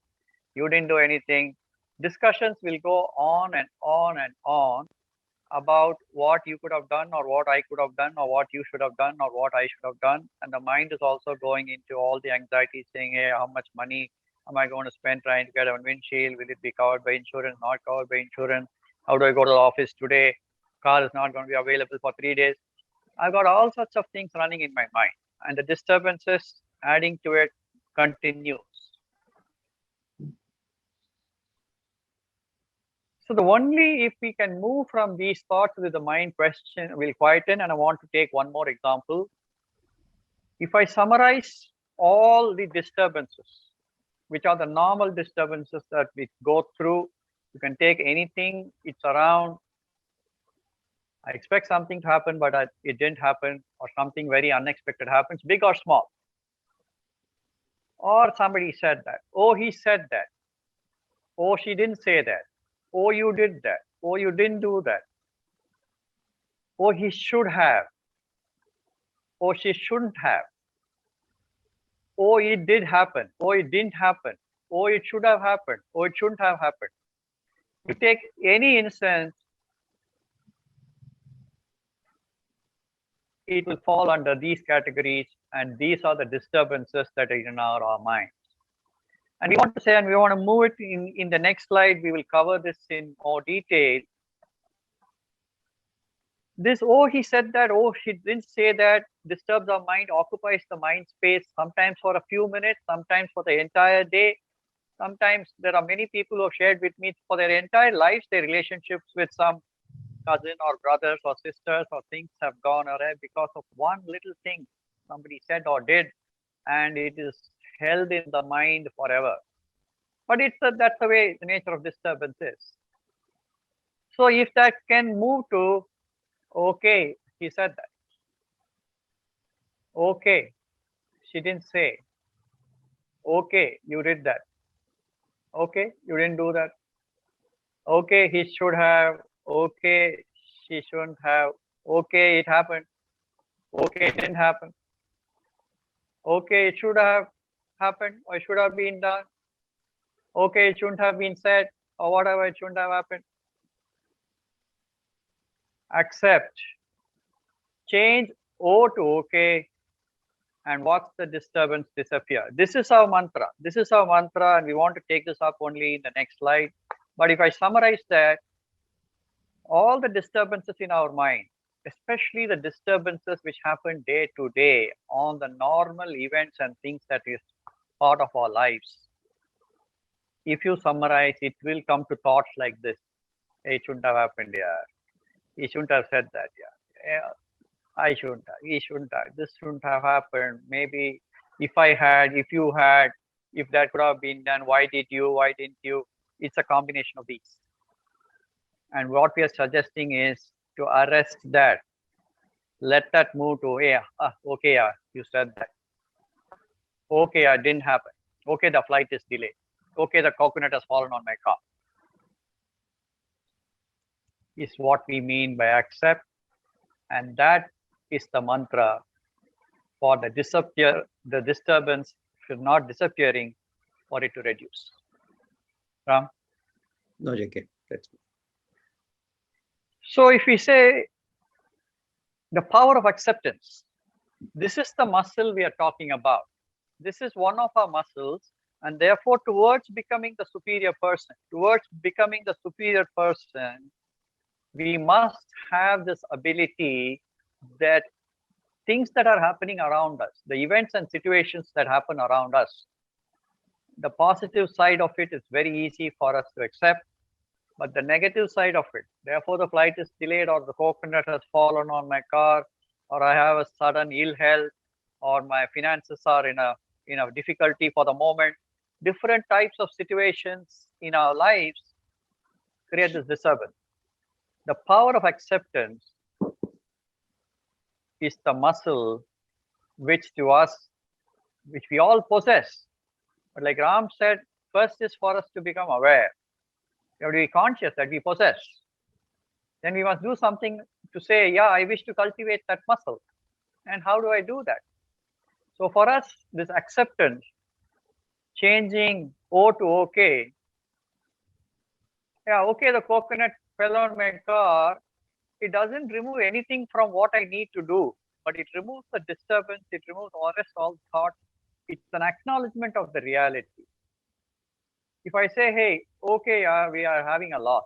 You didn't do anything. Discussions will go on and on and on about what you could have done or what I could have done or what you should have done or what I should have done. And the mind is also going into all the anxiety saying, hey, how much money am I going to spend trying to get a windshield? Will it be covered by insurance, not covered by insurance? How do I go to the office today? Car is not going to be available for 3 days. I've got all sorts of things running in my mind, and the disturbances adding to it continues. So the only if we can move from these thoughts with the mind question will quieten, and I want to take one more example. If I summarize all the disturbances, which are the normal disturbances that we go through, you can take anything, it's around, I expect something to happen, but it didn't happen, or something very unexpected happens, big or small. Or somebody said that, oh, he said that, oh, she didn't say that, oh, you did that, oh, you didn't do that, oh, he should have, oh, she shouldn't have, oh, it did happen, oh, it didn't happen, oh, it should have happened, oh, it shouldn't have happened. You take any instance, it will fall under these categories, and these are the disturbances that are in our minds. And we want to say, and we want to move it in the next slide, we will cover this in more detail. This, oh, he said that, oh, she didn't say that, disturbs our mind, occupies the mind space, sometimes for a few minutes, sometimes for the entire day. Sometimes there are many people who have shared with me for their entire lives, their relationships with some cousin or brothers or sisters or things have gone awry because of one little thing somebody said or did, and it is held in the mind forever. But that's the way the nature of disturbance is. So if that can move to, okay, he said that, okay, she didn't say, okay, you did that, okay, you didn't do that, okay, he should have, okay, she shouldn't have, okay, it happened, okay, it didn't happen, okay, it should have happened, or it should have been done, okay, it shouldn't have been said, or whatever, it shouldn't have happened. Accept, change O to okay, and watch the disturbance disappear. This is our mantra. This is our mantra, and we want to take this up only in the next slide. But if I summarize that, all the disturbances in our mind, especially the disturbances which happen day to day on the normal events and things that is part of our lives, if you summarize, it will come to thoughts like this. Hey, it shouldn't have happened, yeah. He shouldn't have said that, yeah. I shouldn't have, he shouldn't have, this shouldn't have happened. Maybe if I had, if you had, if that could have been done, why did you, why didn't you? It's a combination of these. And what we are suggesting is to arrest that. Let that move to, yeah, okay, yeah, you said that. Okay, yeah, it didn't happen. Okay, the flight is delayed. Okay, the coconut has fallen on my car. Is what we mean by accept. And that is the mantra for the disturbance should not disappearing, for it to reduce. Ram? No, JK. That's good. So if we say The power of acceptance. This is the muscle we are talking about. This is one of our muscles, and therefore towards becoming the superior person, we must have this ability that things that are happening around us, the events and situations that happen around us, the positive side of it is very easy for us to accept, but the negative side of it, therefore the flight is delayed, or the coconut has fallen on my car, or I have a sudden ill health, or my finances are in a difficulty for the moment. Different types of situations in our lives create this disturbance. The power of acceptance is the muscle which we all possess. But like Ram said, first is for us to become aware. We have to be conscious that we possess. Then we must do something to say, yeah, I wish to cultivate that muscle. And how do I do that? So for us, this acceptance, changing O to okay. Yeah, okay, the coconut fell on my car. It doesn't remove anything from what I need to do, but it removes the disturbance, it removes all thought. It's an acknowledgement of the reality. If I say, hey, okay, we are having a loss,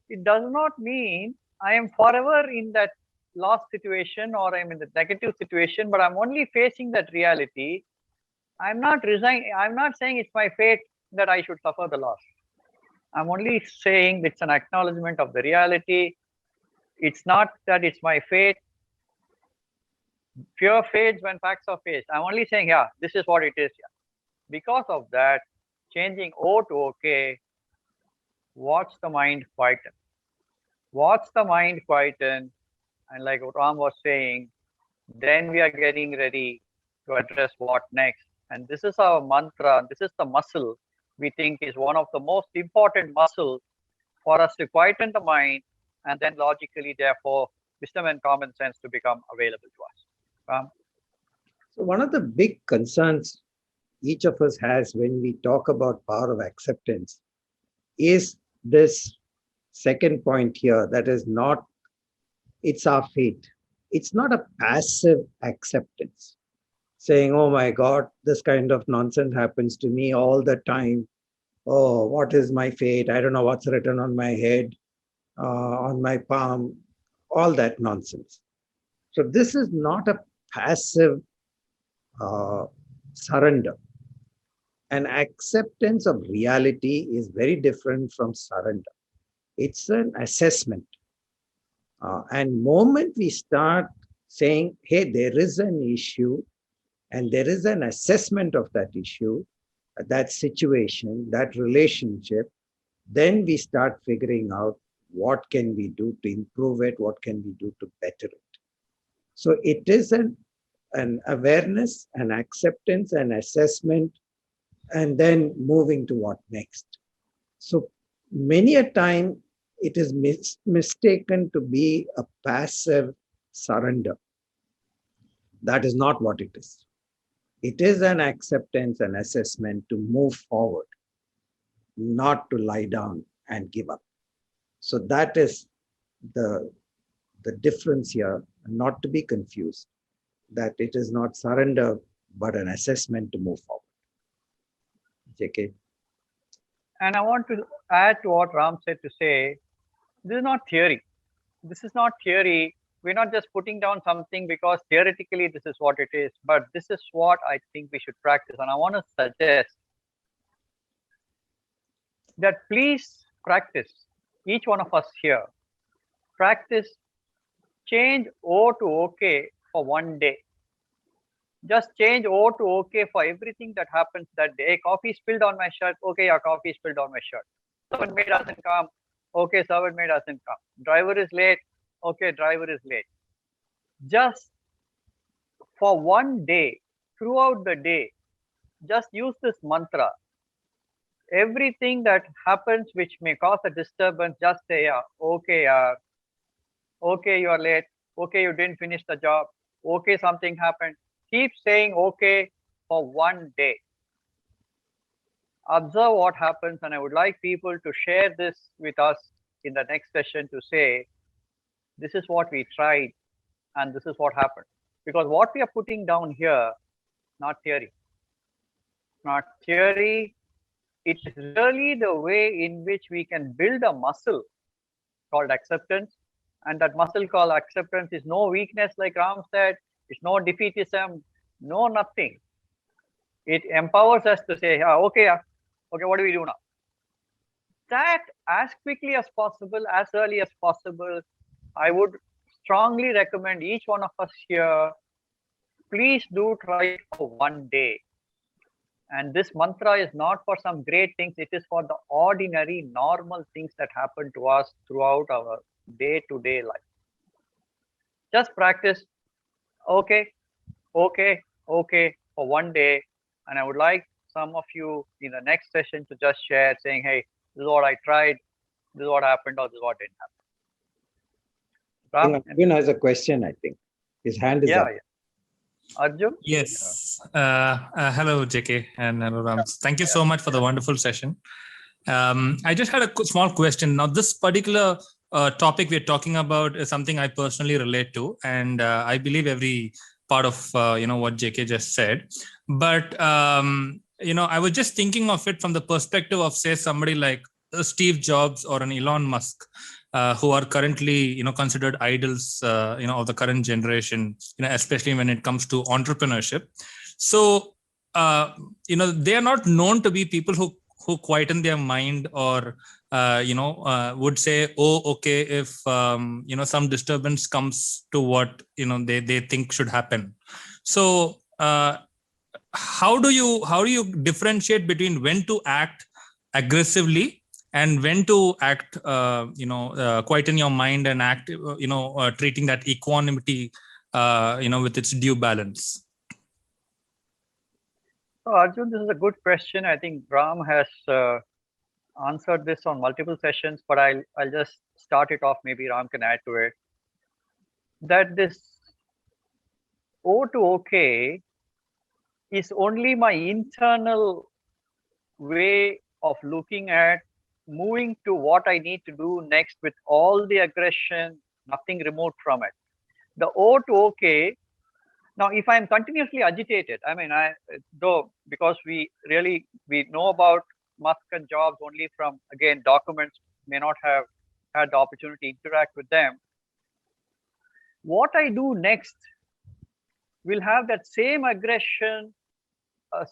it does not mean I am forever in that loss situation or I'm in the negative situation, but I'm only facing that reality. I'm not saying it's my fate that I should suffer the loss. I'm only saying it's an acknowledgement of the reality. It's not that it's my fate. Fear fades when facts are faced. I'm only saying, yeah, this is what it is. Yeah. Because of that, changing O to okay, watch the mind quieten. Watch the mind quieten. And like what Ram was saying, then we are getting ready to address what next. And this is our mantra. This is the muscle we think is one of the most important muscles for us to quieten the mind, and then logically, therefore, wisdom and common sense to become available to us. So one of the big concerns each of us has when we talk about power of acceptance is this second point here, that is not, it's our fate. It's not a passive acceptance, saying, oh my God, this kind of nonsense happens to me all the time. Oh, what is my fate? I don't know what's written on my head, on my palm, all that nonsense. So this is not a passive surrender. An acceptance of reality is very different from surrender. It's an assessment. And moment we start saying, hey, there is an issue and there is an assessment of that issue, that situation, that relationship, then we start figuring out what can we do to improve it, what can we do to better it. So it is an awareness, an acceptance, an assessment, and then moving to what next. So many a time it is mistaken to be a passive surrender. That is not what it is. It is an acceptance and assessment to move forward, not to lie down and give up. So that is the difference here, not to be confused, that it is not surrender, but an assessment to move forward. JK. And I want to add to what Ram said to say, this is not theory. This is not theory. We're not just putting down something because theoretically this is what it is, but this is what I think we should practice. And I want to suggest that please practice, each one of us here, practice change O to okay for one day. Just change O to okay for everything that happens that day. Coffee spilled on my shirt. Okay, yeah, coffee spilled on my shirt. Servant maid doesn't come. Okay, servant maid doesn't come. Driver is late. Okay, driver is late. Just for one day, throughout the day, just use this mantra. Everything that happens which may cause a disturbance, just say, yeah, okay, okay, you are late. Okay, you didn't finish the job. Okay, something happened. Keep saying okay for one day. Observe what happens, and I would like people to share this with us in the next session to say, this is what we tried and this is what happened. Because what we are putting down here, not theory, it is really the way in which we can build a muscle called acceptance. And that muscle called acceptance is no weakness, like Ram said, it's no defeatism, no nothing. It empowers us to say, okay, what do we do now? That as quickly as possible, as early as possible, I would strongly recommend each one of us here, please do try it for one day. And this mantra is not for some great things, it is for the ordinary, normal things that happen to us throughout our day-to-day life. Just practice, okay, for one day. And I would like some of you in the next session to just share saying, hey, this is what I tried, this is what happened, or this is what didn't happen. Arjun has a question, I think. His hand is up. Yeah. Arjun? Yes. Hello, JK, and hello, Ram. Thank you so much for the wonderful session. I just had a small question. Now, this particular topic we're talking about is something I personally relate to, and I believe every part of what JK just said. But I was just thinking of it from the perspective of, say, somebody like Steve Jobs or an Elon Musk, who are currently considered idols of the current generation, especially when it comes to entrepreneurship. So they are not known to be people who quieten their mind or would say, oh, okay, if some disturbance comes to what they think should happen. So how do you differentiate between when to act aggressively and when to act quieten your mind and act treating that equanimity with its due balance? So Arjun, this is a good question. I think Ram has answered this on multiple sessions, but I'll just start it off. Maybe Ram can add to it. That this O to OK is only my internal way of looking at moving to what I need to do next with all the aggression, nothing removed from it. The O to OK. Now, if I'm continuously agitated, because we know about Musk and Jobs only from, again, documents, may not have had the opportunity to interact with them. What I do next will have that same aggression,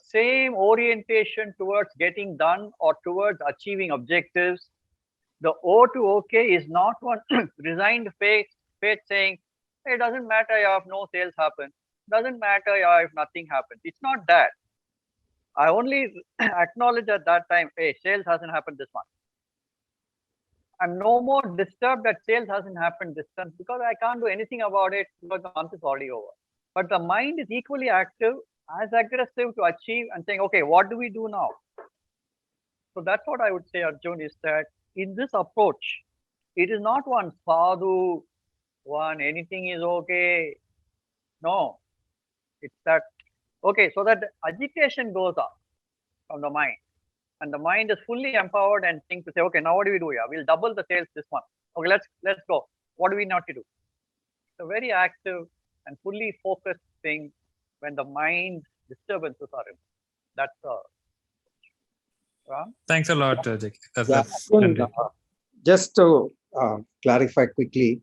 same orientation towards getting done or towards achieving objectives. The O to OK is not one resigned faith saying, hey, it doesn't matter if no sales happen. Doesn't matter if nothing happens. It's not that. I only acknowledge at that time, hey, sales hasn't happened this month. I'm no more disturbed that sales hasn't happened this month because I can't do anything about it because the month is already over. But the mind is equally active, as aggressive to achieve and saying, okay, what do we do now? So that's what I would say, Arjun, is that in this approach, it is not one sadhu, one anything is okay. No. It's that, okay, so that agitation goes up from the mind. And the mind is fully empowered and think to say, okay, now what do we do here? We'll double the sales this month. Okay, let's go. What do we not to do? It's a very active and fully focused thing when the mind disturbances are removed. That's Thanks a lot, Jake. Just to clarify quickly,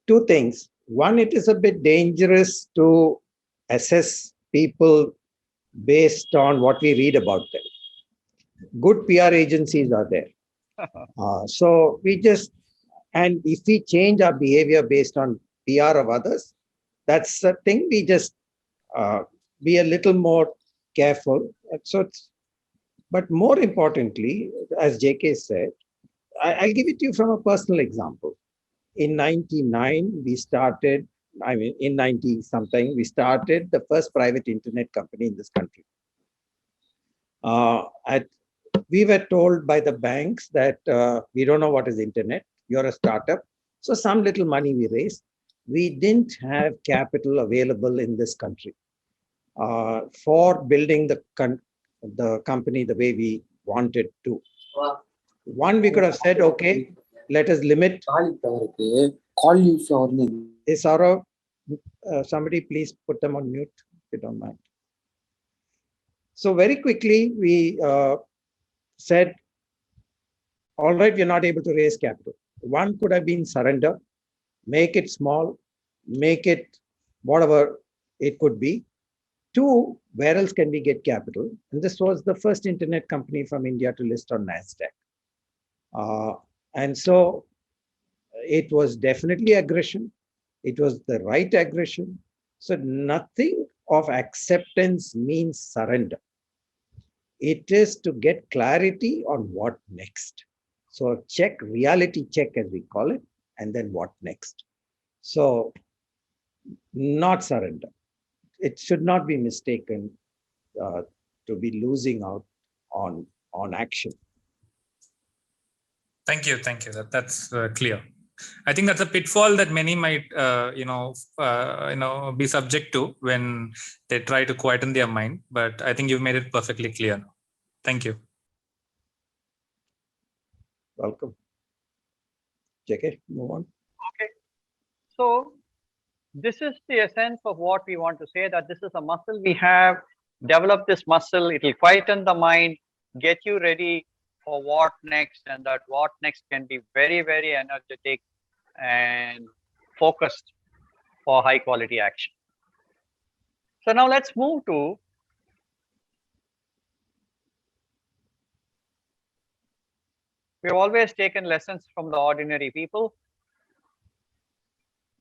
two things. One, it is a bit dangerous to assess people based on what we read about them. Good PR agencies are there. So and if we change our behavior based on PR of others, that's the thing. We just be a little more careful. But more importantly, as JK said, I'll give it to you from a personal example. In 99, we started, in 90 something, we started the first private internet company in this country. We were told by the banks that we don't know what is internet, you're a startup. So some little money we raised. We didn't have capital available in this country for building the company the way we wanted to. One, we could have said, okay, let us limit. Call you for Is Saurav, somebody please put them on mute if you don't mind. So very quickly, we said, all right, we're not able to raise capital. One could have been surrender, make it small, make it whatever it could be. Two, where else can we get capital? And this was the first internet company from India to list on NASDAQ. And so it was definitely aggression. It was the right aggression. So nothing of acceptance means surrender. It is to get clarity on what next. So check, reality check as we call it, and then what next. So not surrender. It should not be mistaken to be losing out on action. Thank you. That's clear. I think that's a pitfall that many might, be subject to when they try to quieten their mind. But I think you've made it perfectly clear now. Thank you. Welcome. JK, move on. Okay. So this is the essence of what we want to say, that this is a muscle we have. Develop this muscle. It will quieten the mind, get you ready for what next, and that what next can be very, very energetic and focused for high quality action. So now let's move to we've always taken lessons from the ordinary people.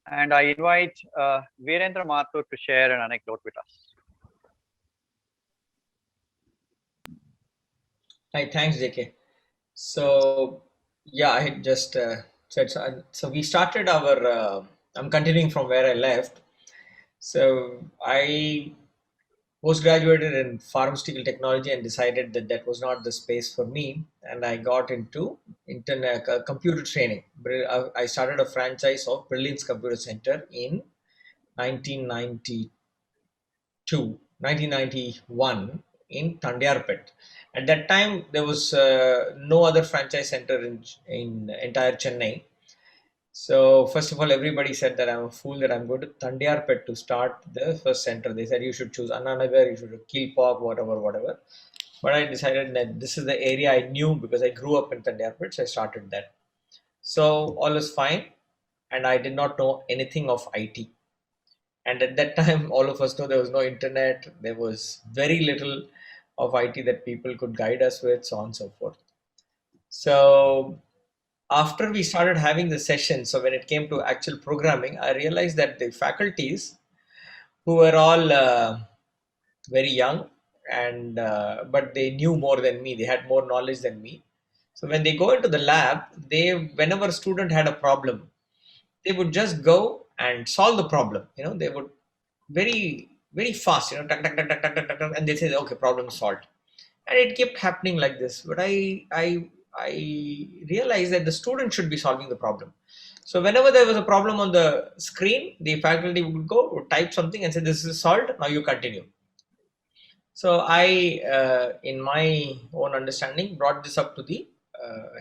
And I invite Virendra Mathur to share an anecdote with us. Hi, thanks, JK. So, yeah, I had just said so. We started our. I'm continuing from where I left. So I post-graduated in pharmaceutical technology and decided that that was not the space for me, and I got into internet computer training. I started a franchise of Brilliance Computer Center in 1991 in Tandiarpet. At that time, there was no other franchise center in entire Chennai. So first of all, everybody said that I'm a fool, that I'm going to Tandiarpet to start the first center. They said you should choose Annanagar, you should Kilpog, whatever. But I decided that this is the area I knew because I grew up in Tandiarpet, so I started that. So all was fine, and I did not know anything of IT. And at that time, all of us know there was no internet. There was very little of IT that people could guide us with, so on and so forth. So after we started having the session, so when it came to actual programming, I realized that the faculties, who were all very young, and but they knew more than me, they had more knowledge than me. So when they go into the lab, whenever a student had a problem, they would just go and solve the problem. They would very, very fast, tuck, tuck, tuck, tuck, tuck, tuck, tuck, and they say, okay, problem solved. And it kept happening like this. But I realized that the student should be solving the problem. So whenever there was a problem on the screen, the faculty would go, would type something and say, this is solved, now you continue. So I, in my own understanding, brought this up to the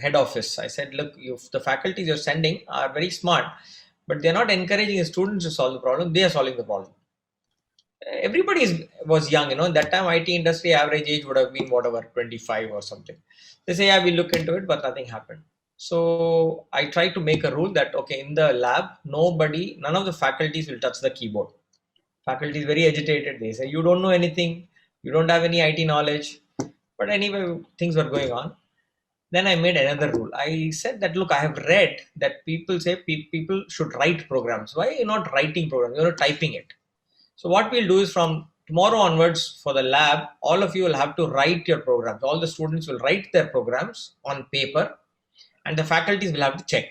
head office. I said, look, the faculties you're sending are very smart, but they're not encouraging the students to solve the problem, they are solving the problem. Everybody was young, that time IT industry average age would have been whatever, 25 or something. They say, yeah, we look into it, but nothing happened. So I tried to make a rule that, okay, in the lab, none of the faculties will touch the keyboard. Faculty is very agitated. They say, you don't know anything, you don't have any IT knowledge. But anyway, things were going on. Then I made another rule. I said that, look, I have read that people say people should write programs. Why are you not writing programs? You're not typing it. So what we'll do is from tomorrow onwards for the lab, all of you will have to write your programs. All the students will write their programs on paper and the faculties will have to check.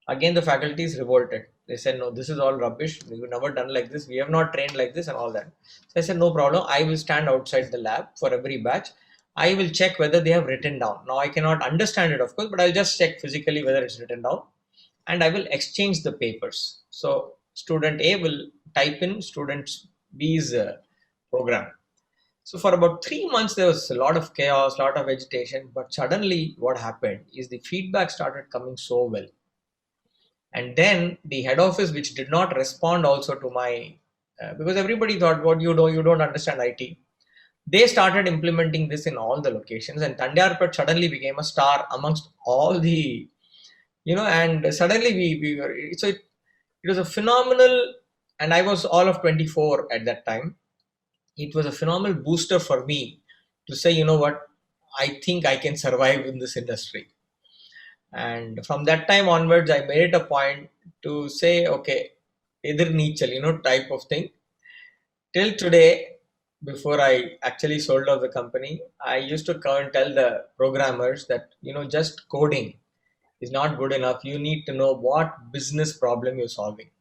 Again, the faculties revolted. They said, no, this is all rubbish. We've never done like this. We have not trained like this and all that. So I said, no problem. I will stand outside the lab for every batch. I will check whether they have written down. Now, I cannot understand it, of course, but I'll just check physically whether it's written down. And I will exchange the papers. So student A will type in student B's program. So for about 3 months, there was a lot of chaos, a lot of agitation. But suddenly what happened is the feedback started coming so well. And then the head office, which did not respond also to my, because everybody thought, what you don't understand IT. They started implementing this in all the locations, and Tandiyarpet suddenly became a star amongst all the, and suddenly we were, so it was a phenomenal, and I was all of 24 at that time. It was a phenomenal booster for me to say, you know what, I think I can survive in this industry. And from that time onwards, I made it a point to say, okay, either Neechal, type of thing. Till today, before I actually sold off the company, I used to come and tell the programmers that, just coding is not good enough. You need to know what business problem you're solving.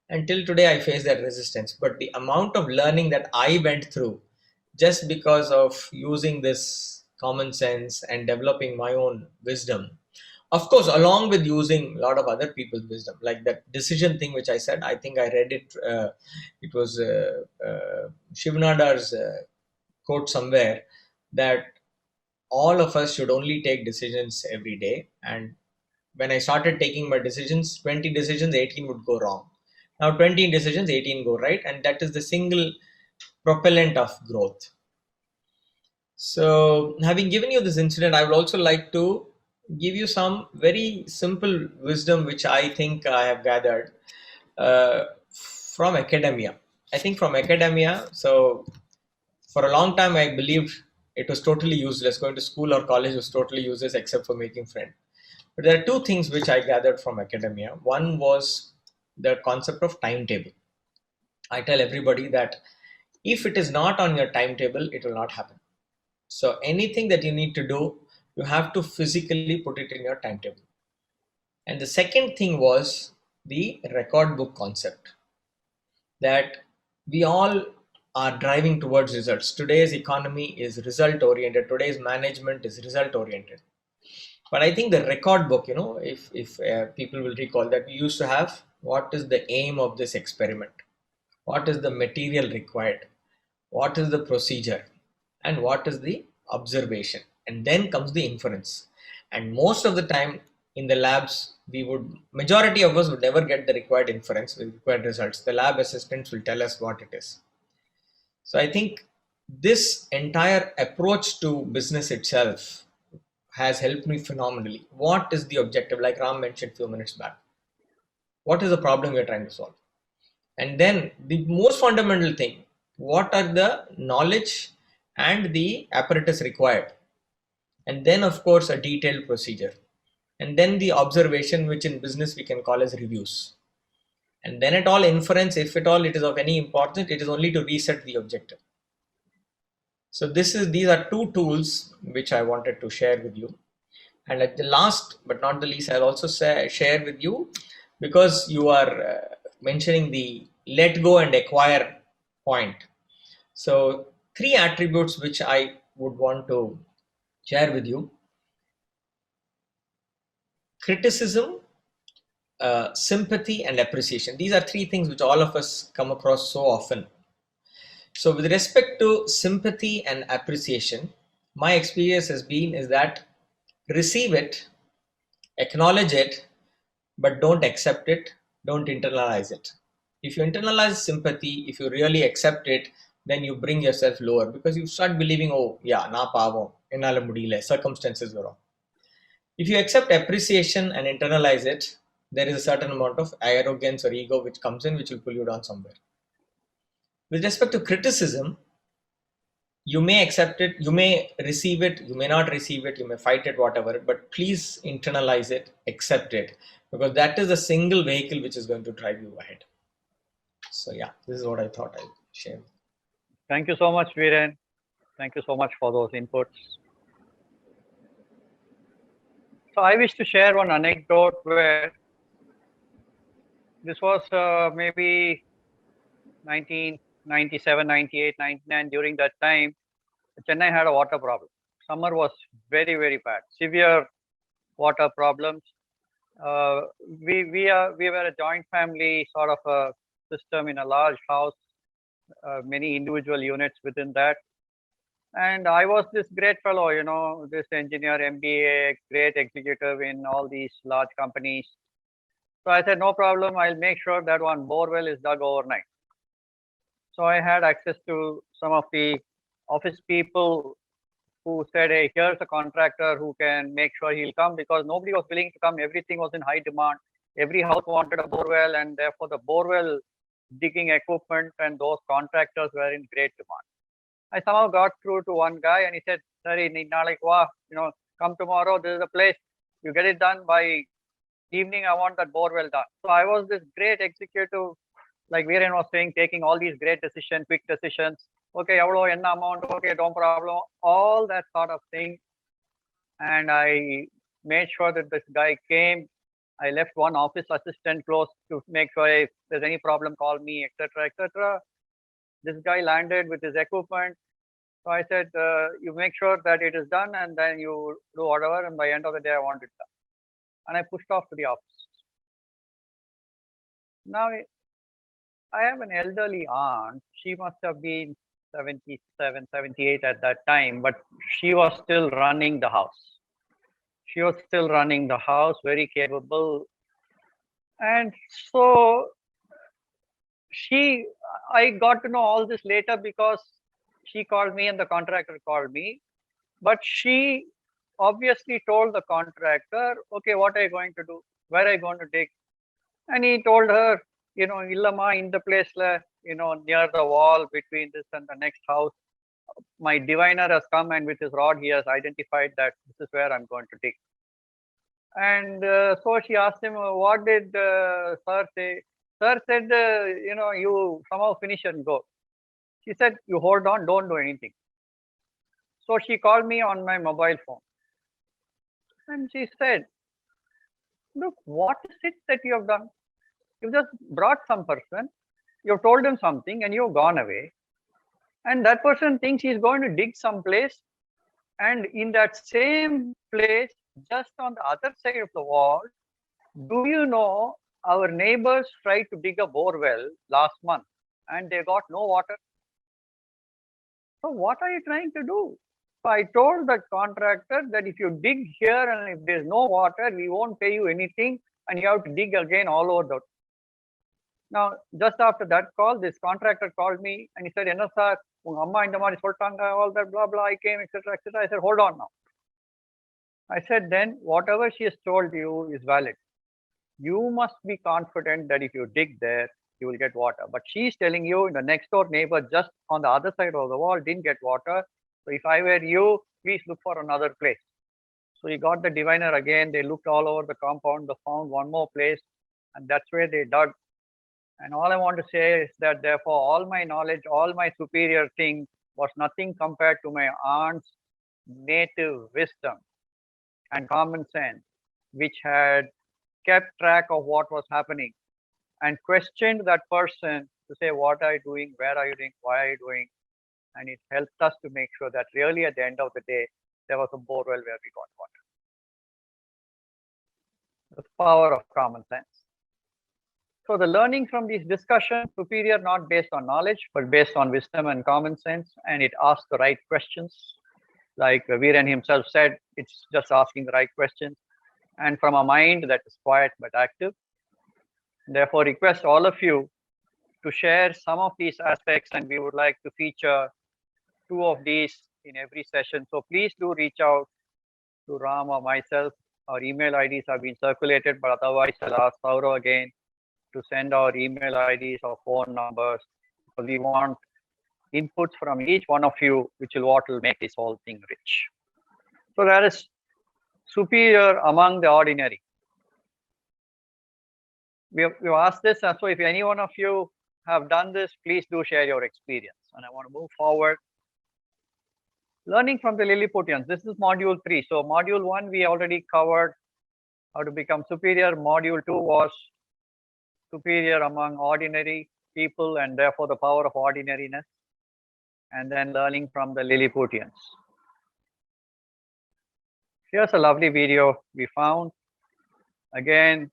Until today, I face that resistance. But the amount of learning that I went through just because of using this common sense and developing my own wisdom, of course, along with using a lot of other people's wisdom, like that decision thing which I said, I think I read it. It was Shivnadar's quote somewhere that all of us should only take decisions every day. And when I started taking my decisions, 20 decisions, 18 would go wrong. Now 20 decisions, 18 go right. And that is the single propellant of growth. So having given you this incident, I would also like to give you some very simple wisdom which I think I have gathered from academia. I think from academia, so for a long time I believed it was totally useless. Going to school or college was totally useless except for making friends. But there are two things which I gathered from academia. One was the concept of timetable. I tell everybody that if it is not on your timetable, it will not happen. So anything that you need to do, you have to physically put it in your timetable. And the second thing was the record book concept, that we all are driving towards results. Today's economy is result oriented. Today's management is result oriented. But I think the record book, if people will recall that we used to have, what is the aim of this experiment? What is the material required? What is the procedure? And what is the observation? And then comes the inference. And most of the time in the labs, majority of us would never get the required inference, the required results. The lab assistants will tell us what it is. So I think this entire approach to business itself has helped me phenomenally. What is the objective? Like Ram mentioned a few minutes back. What is the problem we're trying to solve? And then the most fundamental thing, what are the knowledge and the apparatus required? And then, of course, a detailed procedure. And then the observation, which in business we can call as reviews. And then at all inference, if at all it is of any importance, it is only to reset the objective. So these are two tools which I wanted to share with you. And at the last but not the least, I'll also share with you, because you are mentioning the let go and acquire point. So 3 attributes which I would want to share with you: criticism, sympathy, and appreciation. These are 3 things which all of us come across so often. So with respect to sympathy and appreciation, my experience has been is that receive it, acknowledge it, but don't accept it, don't internalize it. If you internalize sympathy, if you really accept it, then you bring yourself lower, because you start believing, oh yeah, na pavam, ennala mudiyala, circumstances were wrong. If you accept appreciation and internalize it, there is a certain amount of arrogance or ego which comes in, which will pull you down somewhere. With respect to criticism, you may accept it, you may receive it, you may not receive it, you may fight it, whatever, but please internalize it, accept it, because that is the single vehicle which is going to drive you ahead. So yeah, this is what I thought I'd share. Thank you so much, Viren. Thank you so much for those inputs. So I wish to share one anecdote where this was maybe 1997, 98, 99. During that time, Chennai had a water problem. Summer was very, very bad. Severe water problems. We were a joint family sort of a system in a large house, many individual units within that. And I was this great fellow, this engineer, MBA, great executive in all these large companies. So I said, no problem. I'll make sure that one borewell is dug overnight. So I had access to some of the office people who said, hey, here's a contractor who can make sure he'll come, because nobody was willing to come. Everything was in high demand. Every house wanted a borewell, and therefore the borewell digging equipment and those contractors were in great demand. I somehow got through to one guy and he said, sorry, come tomorrow. This is the place. You get it done by evening. I want that borewell done. So I was this great executive, like Viren was saying, taking all these great decisions, quick decisions. Okay, enna amount, okay, no problem, all that sort of thing. And I made sure that this guy came. I left one office assistant close to make sure if there's any problem, call me, etc., etc. This guy landed with his equipment. So I said, you make sure that it is done, and then you do whatever, and by the end of the day, I want it done. And I pushed off to the office. Now, I have an elderly aunt. She must have been 77, 78 at that time, but she was still running the house. She was still running the house, very capable. And so I got to know all this later because she called me and the contractor called me. But she obviously told the contractor, okay, what are you going to do? Where are you going to dig? And he told her, Illama, in the place, near the wall between this and the next house, my diviner has come, and with his rod, he has identified that this is where I'm going to dig. And so she asked him, what did sir say? Sir said, you somehow finish and go. She said, you hold on, don't do anything. So she called me on my mobile phone. And she said, look, what is it that you have done? You've just brought some person, you've told him something, and you've gone away. And that person thinks he's going to dig someplace. And in that same place, just on the other side of the wall, do you know, our neighbors tried to dig a borewell last month and they got no water. So what are you trying to do? So I told the contractor that if you dig here and if there's no water, we won't pay you anything, and you have to dig again all over the. Now, just after that call, this contractor called me and he said, "Enna sir, unga amma indha mari soltanga, all that blah blah, I came, etc., etc." I said, hold on now. I said, then whatever she has told you is valid. You must be confident that if you dig there, you will get water. But she's telling you the next door neighbor just on the other side of the wall didn't get water. So if I were you, please look for another place. So he got the diviner again. They looked all over the compound. They found one more place, and that's where they dug. And all I want to say is that therefore all my knowledge, all my superior thing was nothing compared to my aunt's native wisdom and common sense, which had kept track of what was happening and questioned that person to say, what are you doing? Where are you doing? Why are you doing? And it helped us to make sure that really at the end of the day, there was a borewell where we got water. The power of common sense. So the learning from these discussions, superior not based on knowledge, but based on wisdom and common sense, and it asks the right questions. Like Viren himself said, it's just asking the right questions, and from a mind that is quiet but active. Therefore, request all of you to share some of these aspects, and we would like to feature 2 of these in every session. So please do reach out to Ram or myself. Our email IDs have been circulated, but otherwise I'll ask Saurav again to send our email IDs or phone numbers. So we want inputs from each one of you, which is what will make this whole thing rich. So that is superior among the ordinary. We've asked this, so if any one of you have done this, please do share your experience. And I want to move forward. Learning from the Lilliputians. This is module 3. So module 1, we already covered how to become superior. Module 2 was superior among ordinary people and therefore the power of ordinariness. And then learning from the Lilliputians. Here's a lovely video we found. Again,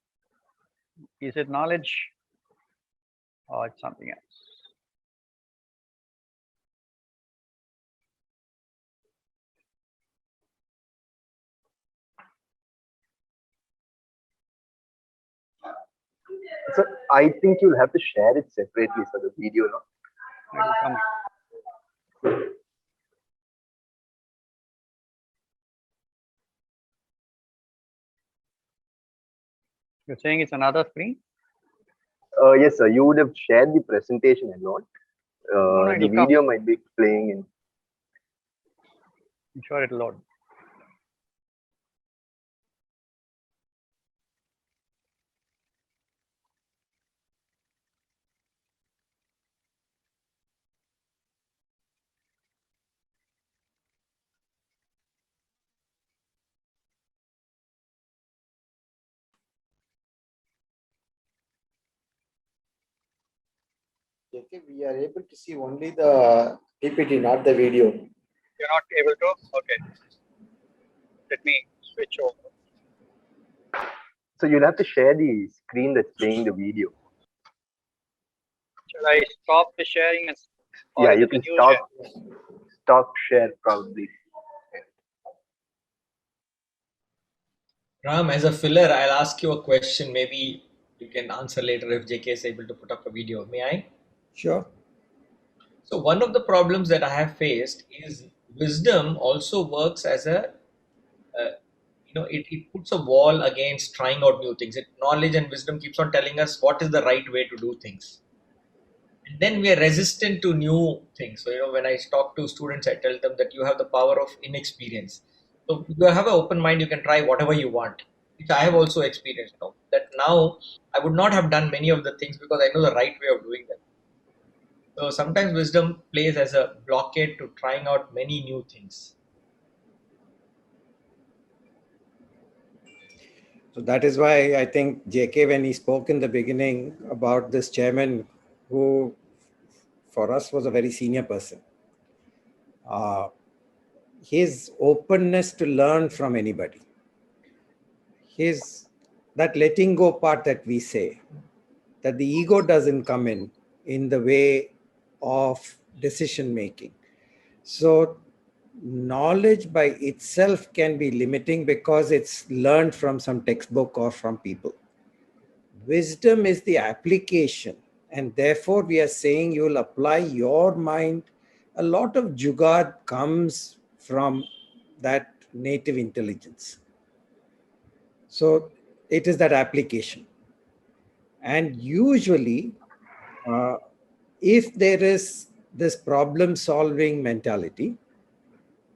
is it knowledge or it's something else? So I think you'll have to share it separately for the video, no? It will come. You're saying it's another screen? Yes, sir. You would have shared the presentation and not. No, The it'll come. video might be playing in. I'm sure it'll load. Okay, we are able to see only the PPT, not the video. You're not able to? Okay. Let me switch over. So you'll have to share the screen that's playing the video. Should I stop the sharing? Or Yeah, is you it a can new share? stop share probably. Ram, as a filler, I'll ask you a question. Maybe you can answer later if JK is able to put up a video. May I? Sure. So one of the problems that I have faced is wisdom also works as it puts a wall against trying out new things. Knowledge and wisdom keeps on telling us what is the right way to do things. And then we are resistant to new things. So, when I talk to students, I tell them that you have the power of inexperience. So you have an open mind, you can try whatever you want, which I have also experienced. That now I would not have done many of the things because I know the right way of doing them. So sometimes wisdom plays as a blockade to trying out many new things. So that is why I think JK, when he spoke in the beginning about this chairman, who for us was a very senior person, his openness to learn from anybody, that letting go part that we say, that the ego doesn't come in the way of decision making. So knowledge by itself can be limiting because it's learned from some textbook or from people. Wisdom is the application, and therefore we are saying you will apply your mind. A lot of jugaad comes from that native intelligence. So it is that application. And usually, if there is this problem solving mentality,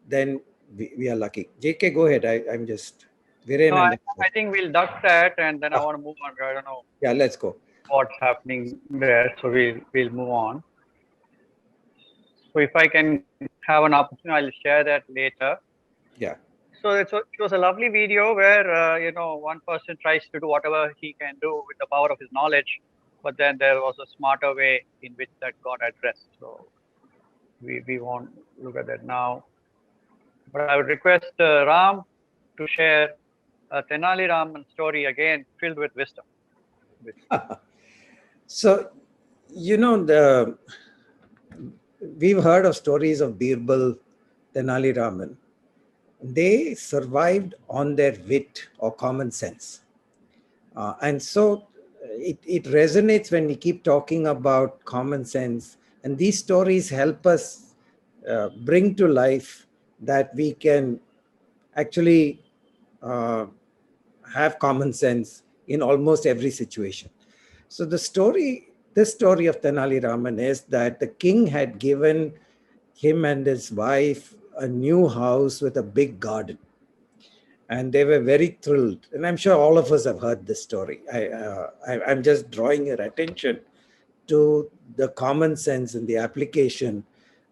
then we are lucky. JK, go ahead. I'm just Viren. No, I think we'll duck that and then I want to move on. I don't know Yeah, let's go. what's happening there. So we'll move on. So if I can have an opportunity, I'll share that later. Yeah. So it was a lovely video where one person tries to do whatever he can do with the power of his knowledge, but then there was a smarter way in which that got addressed. So we won't look at that now. But I would request Ram to share a Tenali Raman story again filled with wisdom. So, we've heard of stories of Birbal, Tenali Raman. They survived on their wit or common sense. And so it resonates when we keep talking about common sense. And these stories help us bring to life that we can actually have common sense in almost every situation. So this story of Tenali Raman is that the king had given him and his wife a new house with a big garden. And they were very thrilled. And I'm sure all of us have heard this story. I'm just drawing your attention to the common sense and the application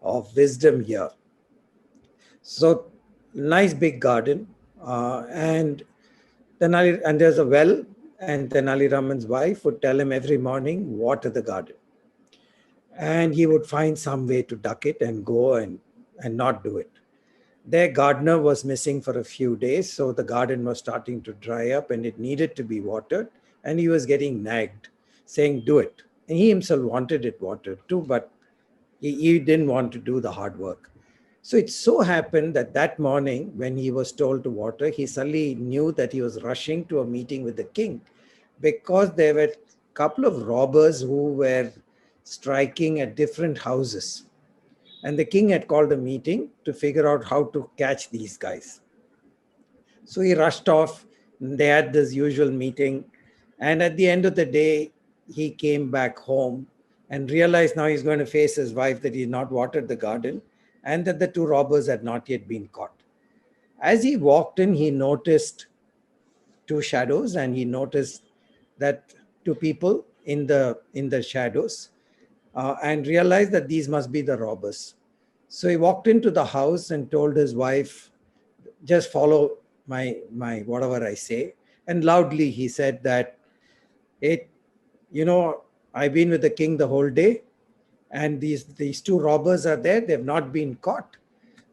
of wisdom here. So nice big garden, and there's a well, and Tenali Raman's wife would tell him every morning, water the garden. And he would find some way to duck it and go and not do it. Their gardener was missing for a few days, so the garden was starting to dry up and it needed to be watered. And he was getting nagged, saying, do it. And he himself wanted it watered too, but he didn't want to do the hard work. So it so happened that morning, when he was told to water, he suddenly knew that he was rushing to a meeting with the king, because there were couple of robbers who were striking at different houses. And the king had called a meeting to figure out how to catch these guys. So he rushed off. They had this usual meeting. And at the end of the day, he came back home and realized now he's going to face his wife that he had not watered the garden and that the two robbers had not yet been caught. As he walked in, he noticed two shadows, and he noticed that two people in the shadows, and realized that these must be the robbers. So he walked into the house and told his wife, just follow my whatever I say. And loudly he said that, I've been with the king the whole day, and these two robbers are there. They've not been caught.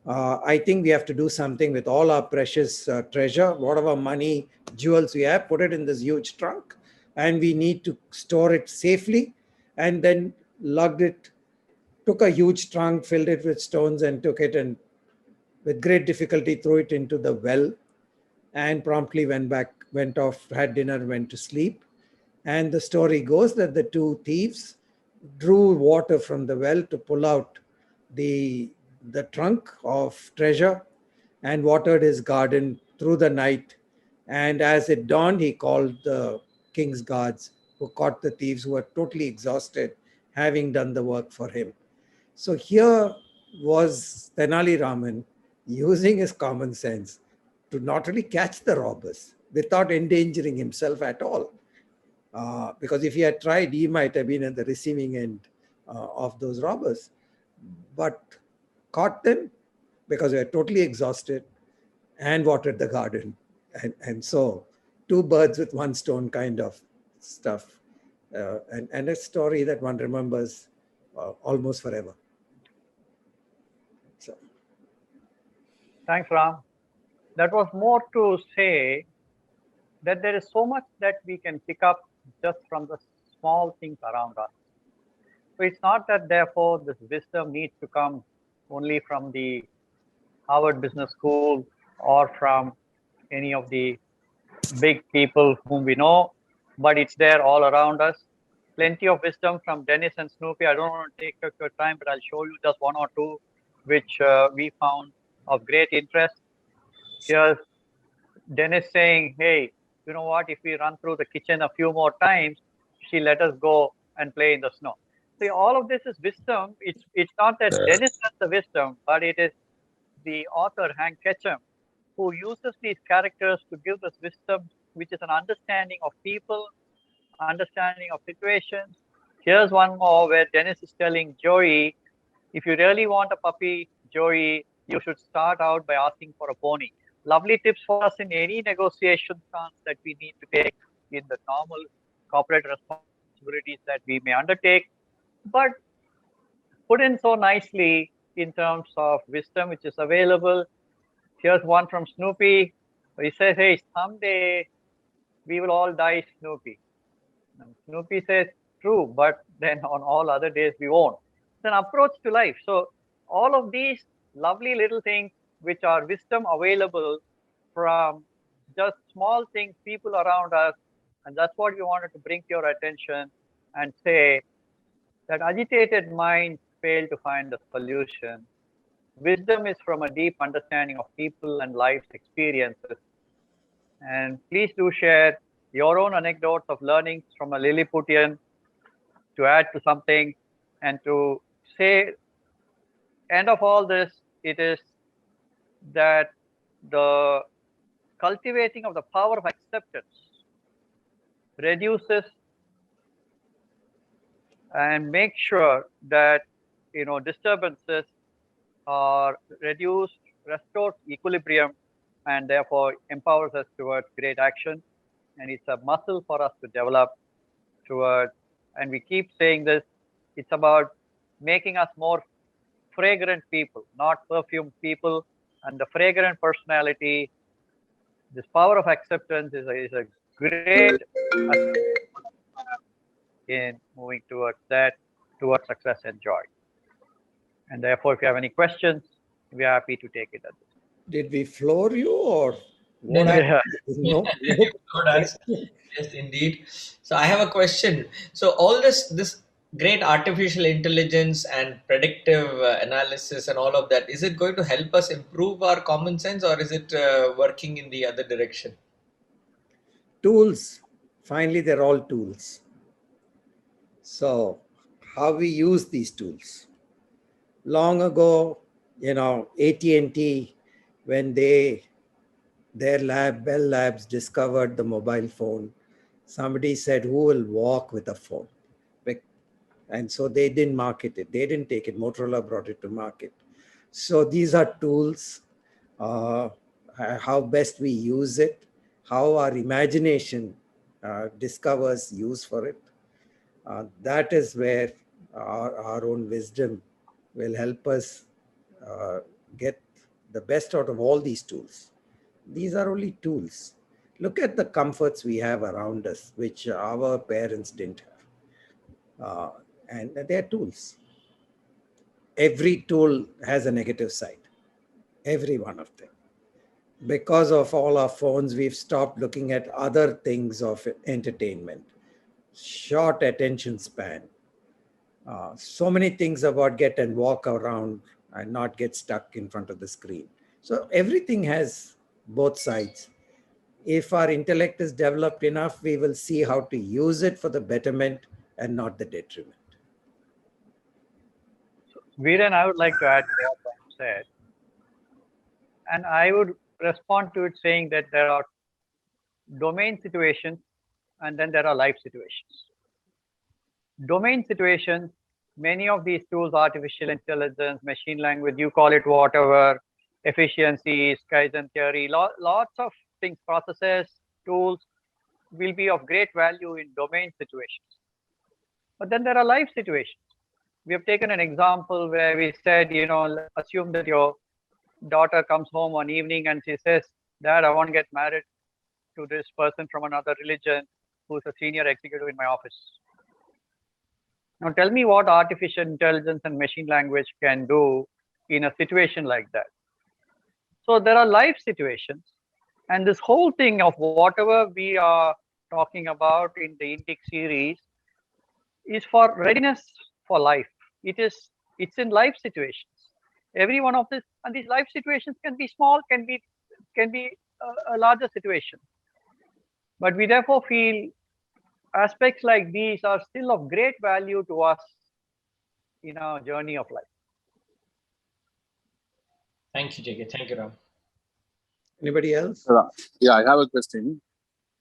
I think we have to do something with all our precious treasure, whatever money, jewels we have, put it in this huge trunk, and we need to store it safely. And then lugged it, took a huge trunk, filled it with stones, and took it, and with great difficulty threw it into the well, and promptly went off, had dinner, went to sleep. And the story goes that the two thieves drew water from the well to pull out the trunk of treasure and watered his garden through the night. And as it dawned, he called the king's guards, who caught the thieves, who were totally exhausted, having done the work for him. So here was Tenali Raman using his common sense to not really catch the robbers without endangering himself at all. Because if he had tried, he might have been at the receiving end of those robbers. But caught them because they were totally exhausted and watered the garden. And so two birds with one stone kind of stuff. And a story that one remembers almost forever. So. Thanks, Ram. That was more to say that there is so much that we can pick up just from the small things around us. So it's not that therefore this wisdom needs to come only from the Harvard Business School or from any of the big people whom we know, but it's there all around us. Plenty of wisdom from Dennis and Snoopy. I don't want to take up your time, but I'll show you just one or two which we found of great interest. Here's Dennis saying, hey, you know what, if we run through the kitchen a few more times, she let us go and play in the snow. See, all of this is wisdom. It's not that Dennis has the wisdom, but it is the author, Hank Ketchum, who uses these characters to give us wisdom, which is an understanding of people, understanding of situations. Here's one more where Dennis is telling Joey, if you really want a puppy, Joey, you should start out by asking for a pony. Lovely tips for us in any negotiation stance that we need to take in the normal corporate responsibilities that we may undertake, but put in so nicely in terms of wisdom which is available. Here's one from Snoopy. He says, hey, someday we will all die, Snoopy. And Snoopy says, true, but then on all other days we won't. It's an approach to life. So all of these lovely little things which are wisdom available from just small things, people around us, and that's what we wanted to bring to your attention and say that agitated minds fail to find a solution. Wisdom is from a deep understanding of people and life's experiences. And please do share your own anecdotes of learnings from a Lilliputian to add to something and to say, end of all this, it is that the cultivating of the power of acceptance reduces and make sure that disturbances are reduced, restores equilibrium, and therefore empowers us towards great action. And it's a muscle for us to develop towards, and we keep saying this, it's about making us more fragrant people, not perfumed people. And the fragrant personality, this power of acceptance is a great in moving towards that, towards success and joy. And therefore, if you have any questions, we are happy to take it at this. Did we floor you or? No, What no. Yeah. no, No, that's yes, indeed. So I have a question. So all this great artificial intelligence and predictive analysis and all of that, is it going to help us improve our common sense, or is it working in the other direction? tools. Finally, they're all tools. So, how we use these tools. Long ago, AT&T, when their lab, Bell Labs, discovered the mobile phone, somebody said, "Who will walk with a phone?" And so they didn't market it. They didn't take it. Motorola brought it to market. So these are tools. Uh, how best we use it, how our imagination discovers use for it. That is where our own wisdom will help us get the best out of all these tools. These are only tools. Look at the comforts we have around us, which our parents didn't have. And they're tools. Every tool has a negative side, every one of them. Because of all our phones, we've stopped looking at other things of entertainment, short attention span. So many things about get and walk around and not get stuck in front of the screen. So everything has both sides. If our intellect is developed enough, we will see how to use it for the betterment and not the detriment. Viren, I would like to add to what Ram said, and I would respond to it saying that there are domain situations and then there are life situations. Domain situations, many of these tools, artificial intelligence, machine language, you call it whatever, efficiency, Kaizen theory, lots of things, processes, tools will be of great value in domain situations. But then there are life situations. We have taken an example where we said, assume that your daughter comes home one evening and she says, "Dad, I want to get married to this person from another religion who's a senior executive in my office." Now tell me what artificial intelligence and machine language can do in a situation like that. So there are life situations, and this whole thing of whatever we are talking about in the Indic series is for readiness for life. It's in life situations. Every one of this, and these life situations can be small, can be a larger situation. But we therefore feel aspects like these are still of great value to us in our journey of life. Thank you, JK. Thank you, Ram. Anybody else? Yeah, I have a question.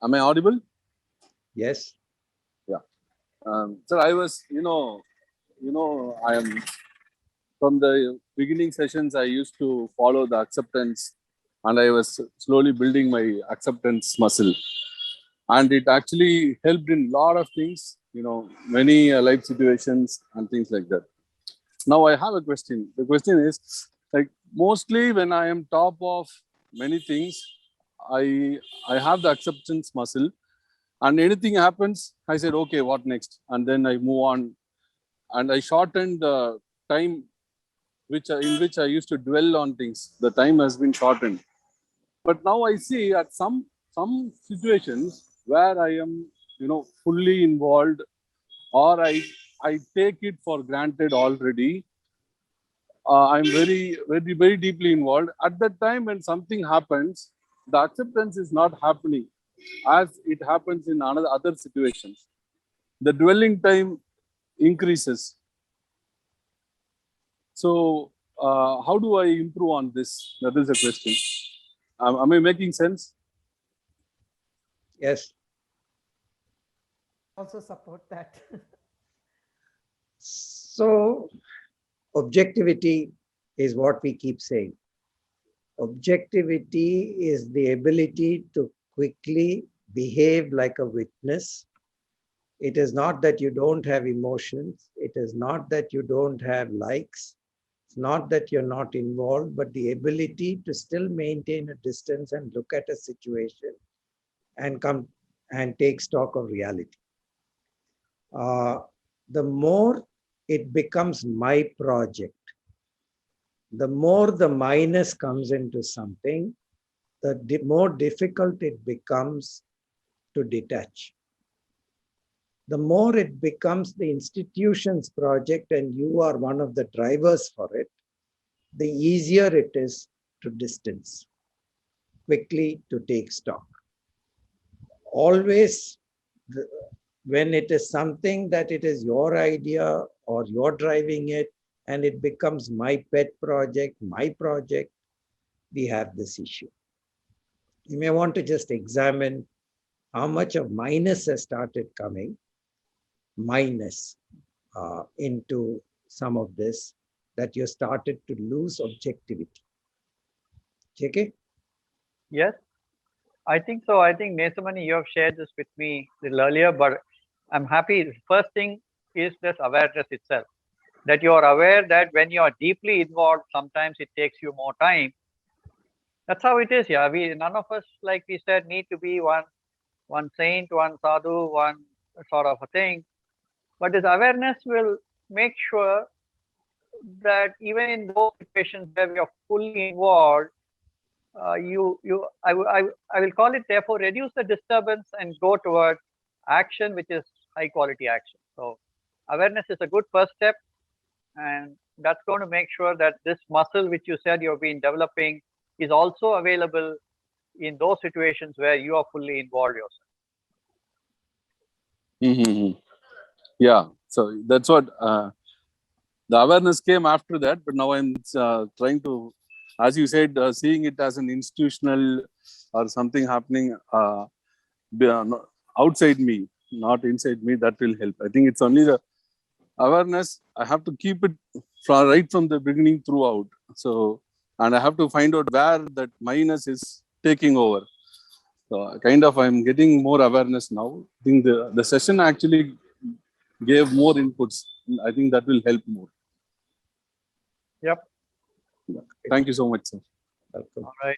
Am I audible? Yes. Sir, I was, I am from the beginning sessions, I used to follow the acceptance, and I was slowly building my acceptance muscle. And it actually helped in a lot of things, many life situations and things like that. Now I have a question. The question is, like, mostly when I am top of many things, I have the acceptance muscle, and anything happens, I said, okay, what next? And then I move on, and I shortened the time in which I used to dwell on things. The time has been shortened. But now I see at some situations where I am, fully involved, or I take it for granted already. I'm very, very, very deeply involved. At that time, when something happens, the acceptance is not happening as it happens in other situations. The dwelling time increases. So, how do I improve on this? That is a question. Am I making sense? Yes. Also support that. So, objectivity is what we keep saying. Objectivity is the ability to quickly behave like a witness. It is not that you don't have emotions. It is not that you don't have likes. It's not that you're not involved, but the ability to still maintain a distance and look at a situation and come and take stock of reality. The more it becomes my project, the more the minus comes into something, the more difficult it becomes to detach. The more it becomes the institution's project and you are one of the drivers for it, the easier it is to distance, quickly to take stock. Always, when it is something that it is your idea or you're driving it and it becomes my pet project, my project, we have this issue. You may want to just examine how much of minus has started coming, into some of this, that you started to lose objectivity. Okay? Yes, I think so. I think Nesamani, you have shared this with me a little earlier, but I'm happy. The first thing is this awareness itself. That you are aware that when you are deeply involved, sometimes it takes you more time. That's how it is. Yeah, none of us, like we said, need to be one saint, one sadhu, one sort of a thing. But this awareness will make sure that even in those situations where we are fully involved, I will call it, therefore, reduce the disturbance and go towards action, which is high quality action. So awareness is a good first step, and that's going to make sure that this muscle, which you said you've been developing, is also available in those situations where you are fully involved yourself. Mm-hmm. Yeah, so that's what the awareness came after that, but now I'm trying to, as you said, seeing it as an institutional or something happening outside me, not inside me. That will help. I think it's only the awareness. I have to keep it right from the beginning throughout. So, and I have to find out where that minus is taking over. So kind of I'm getting more awareness now. I think the session actually gave more inputs. I think that will help more. Yep. Thank you so much, sir. Welcome. All right.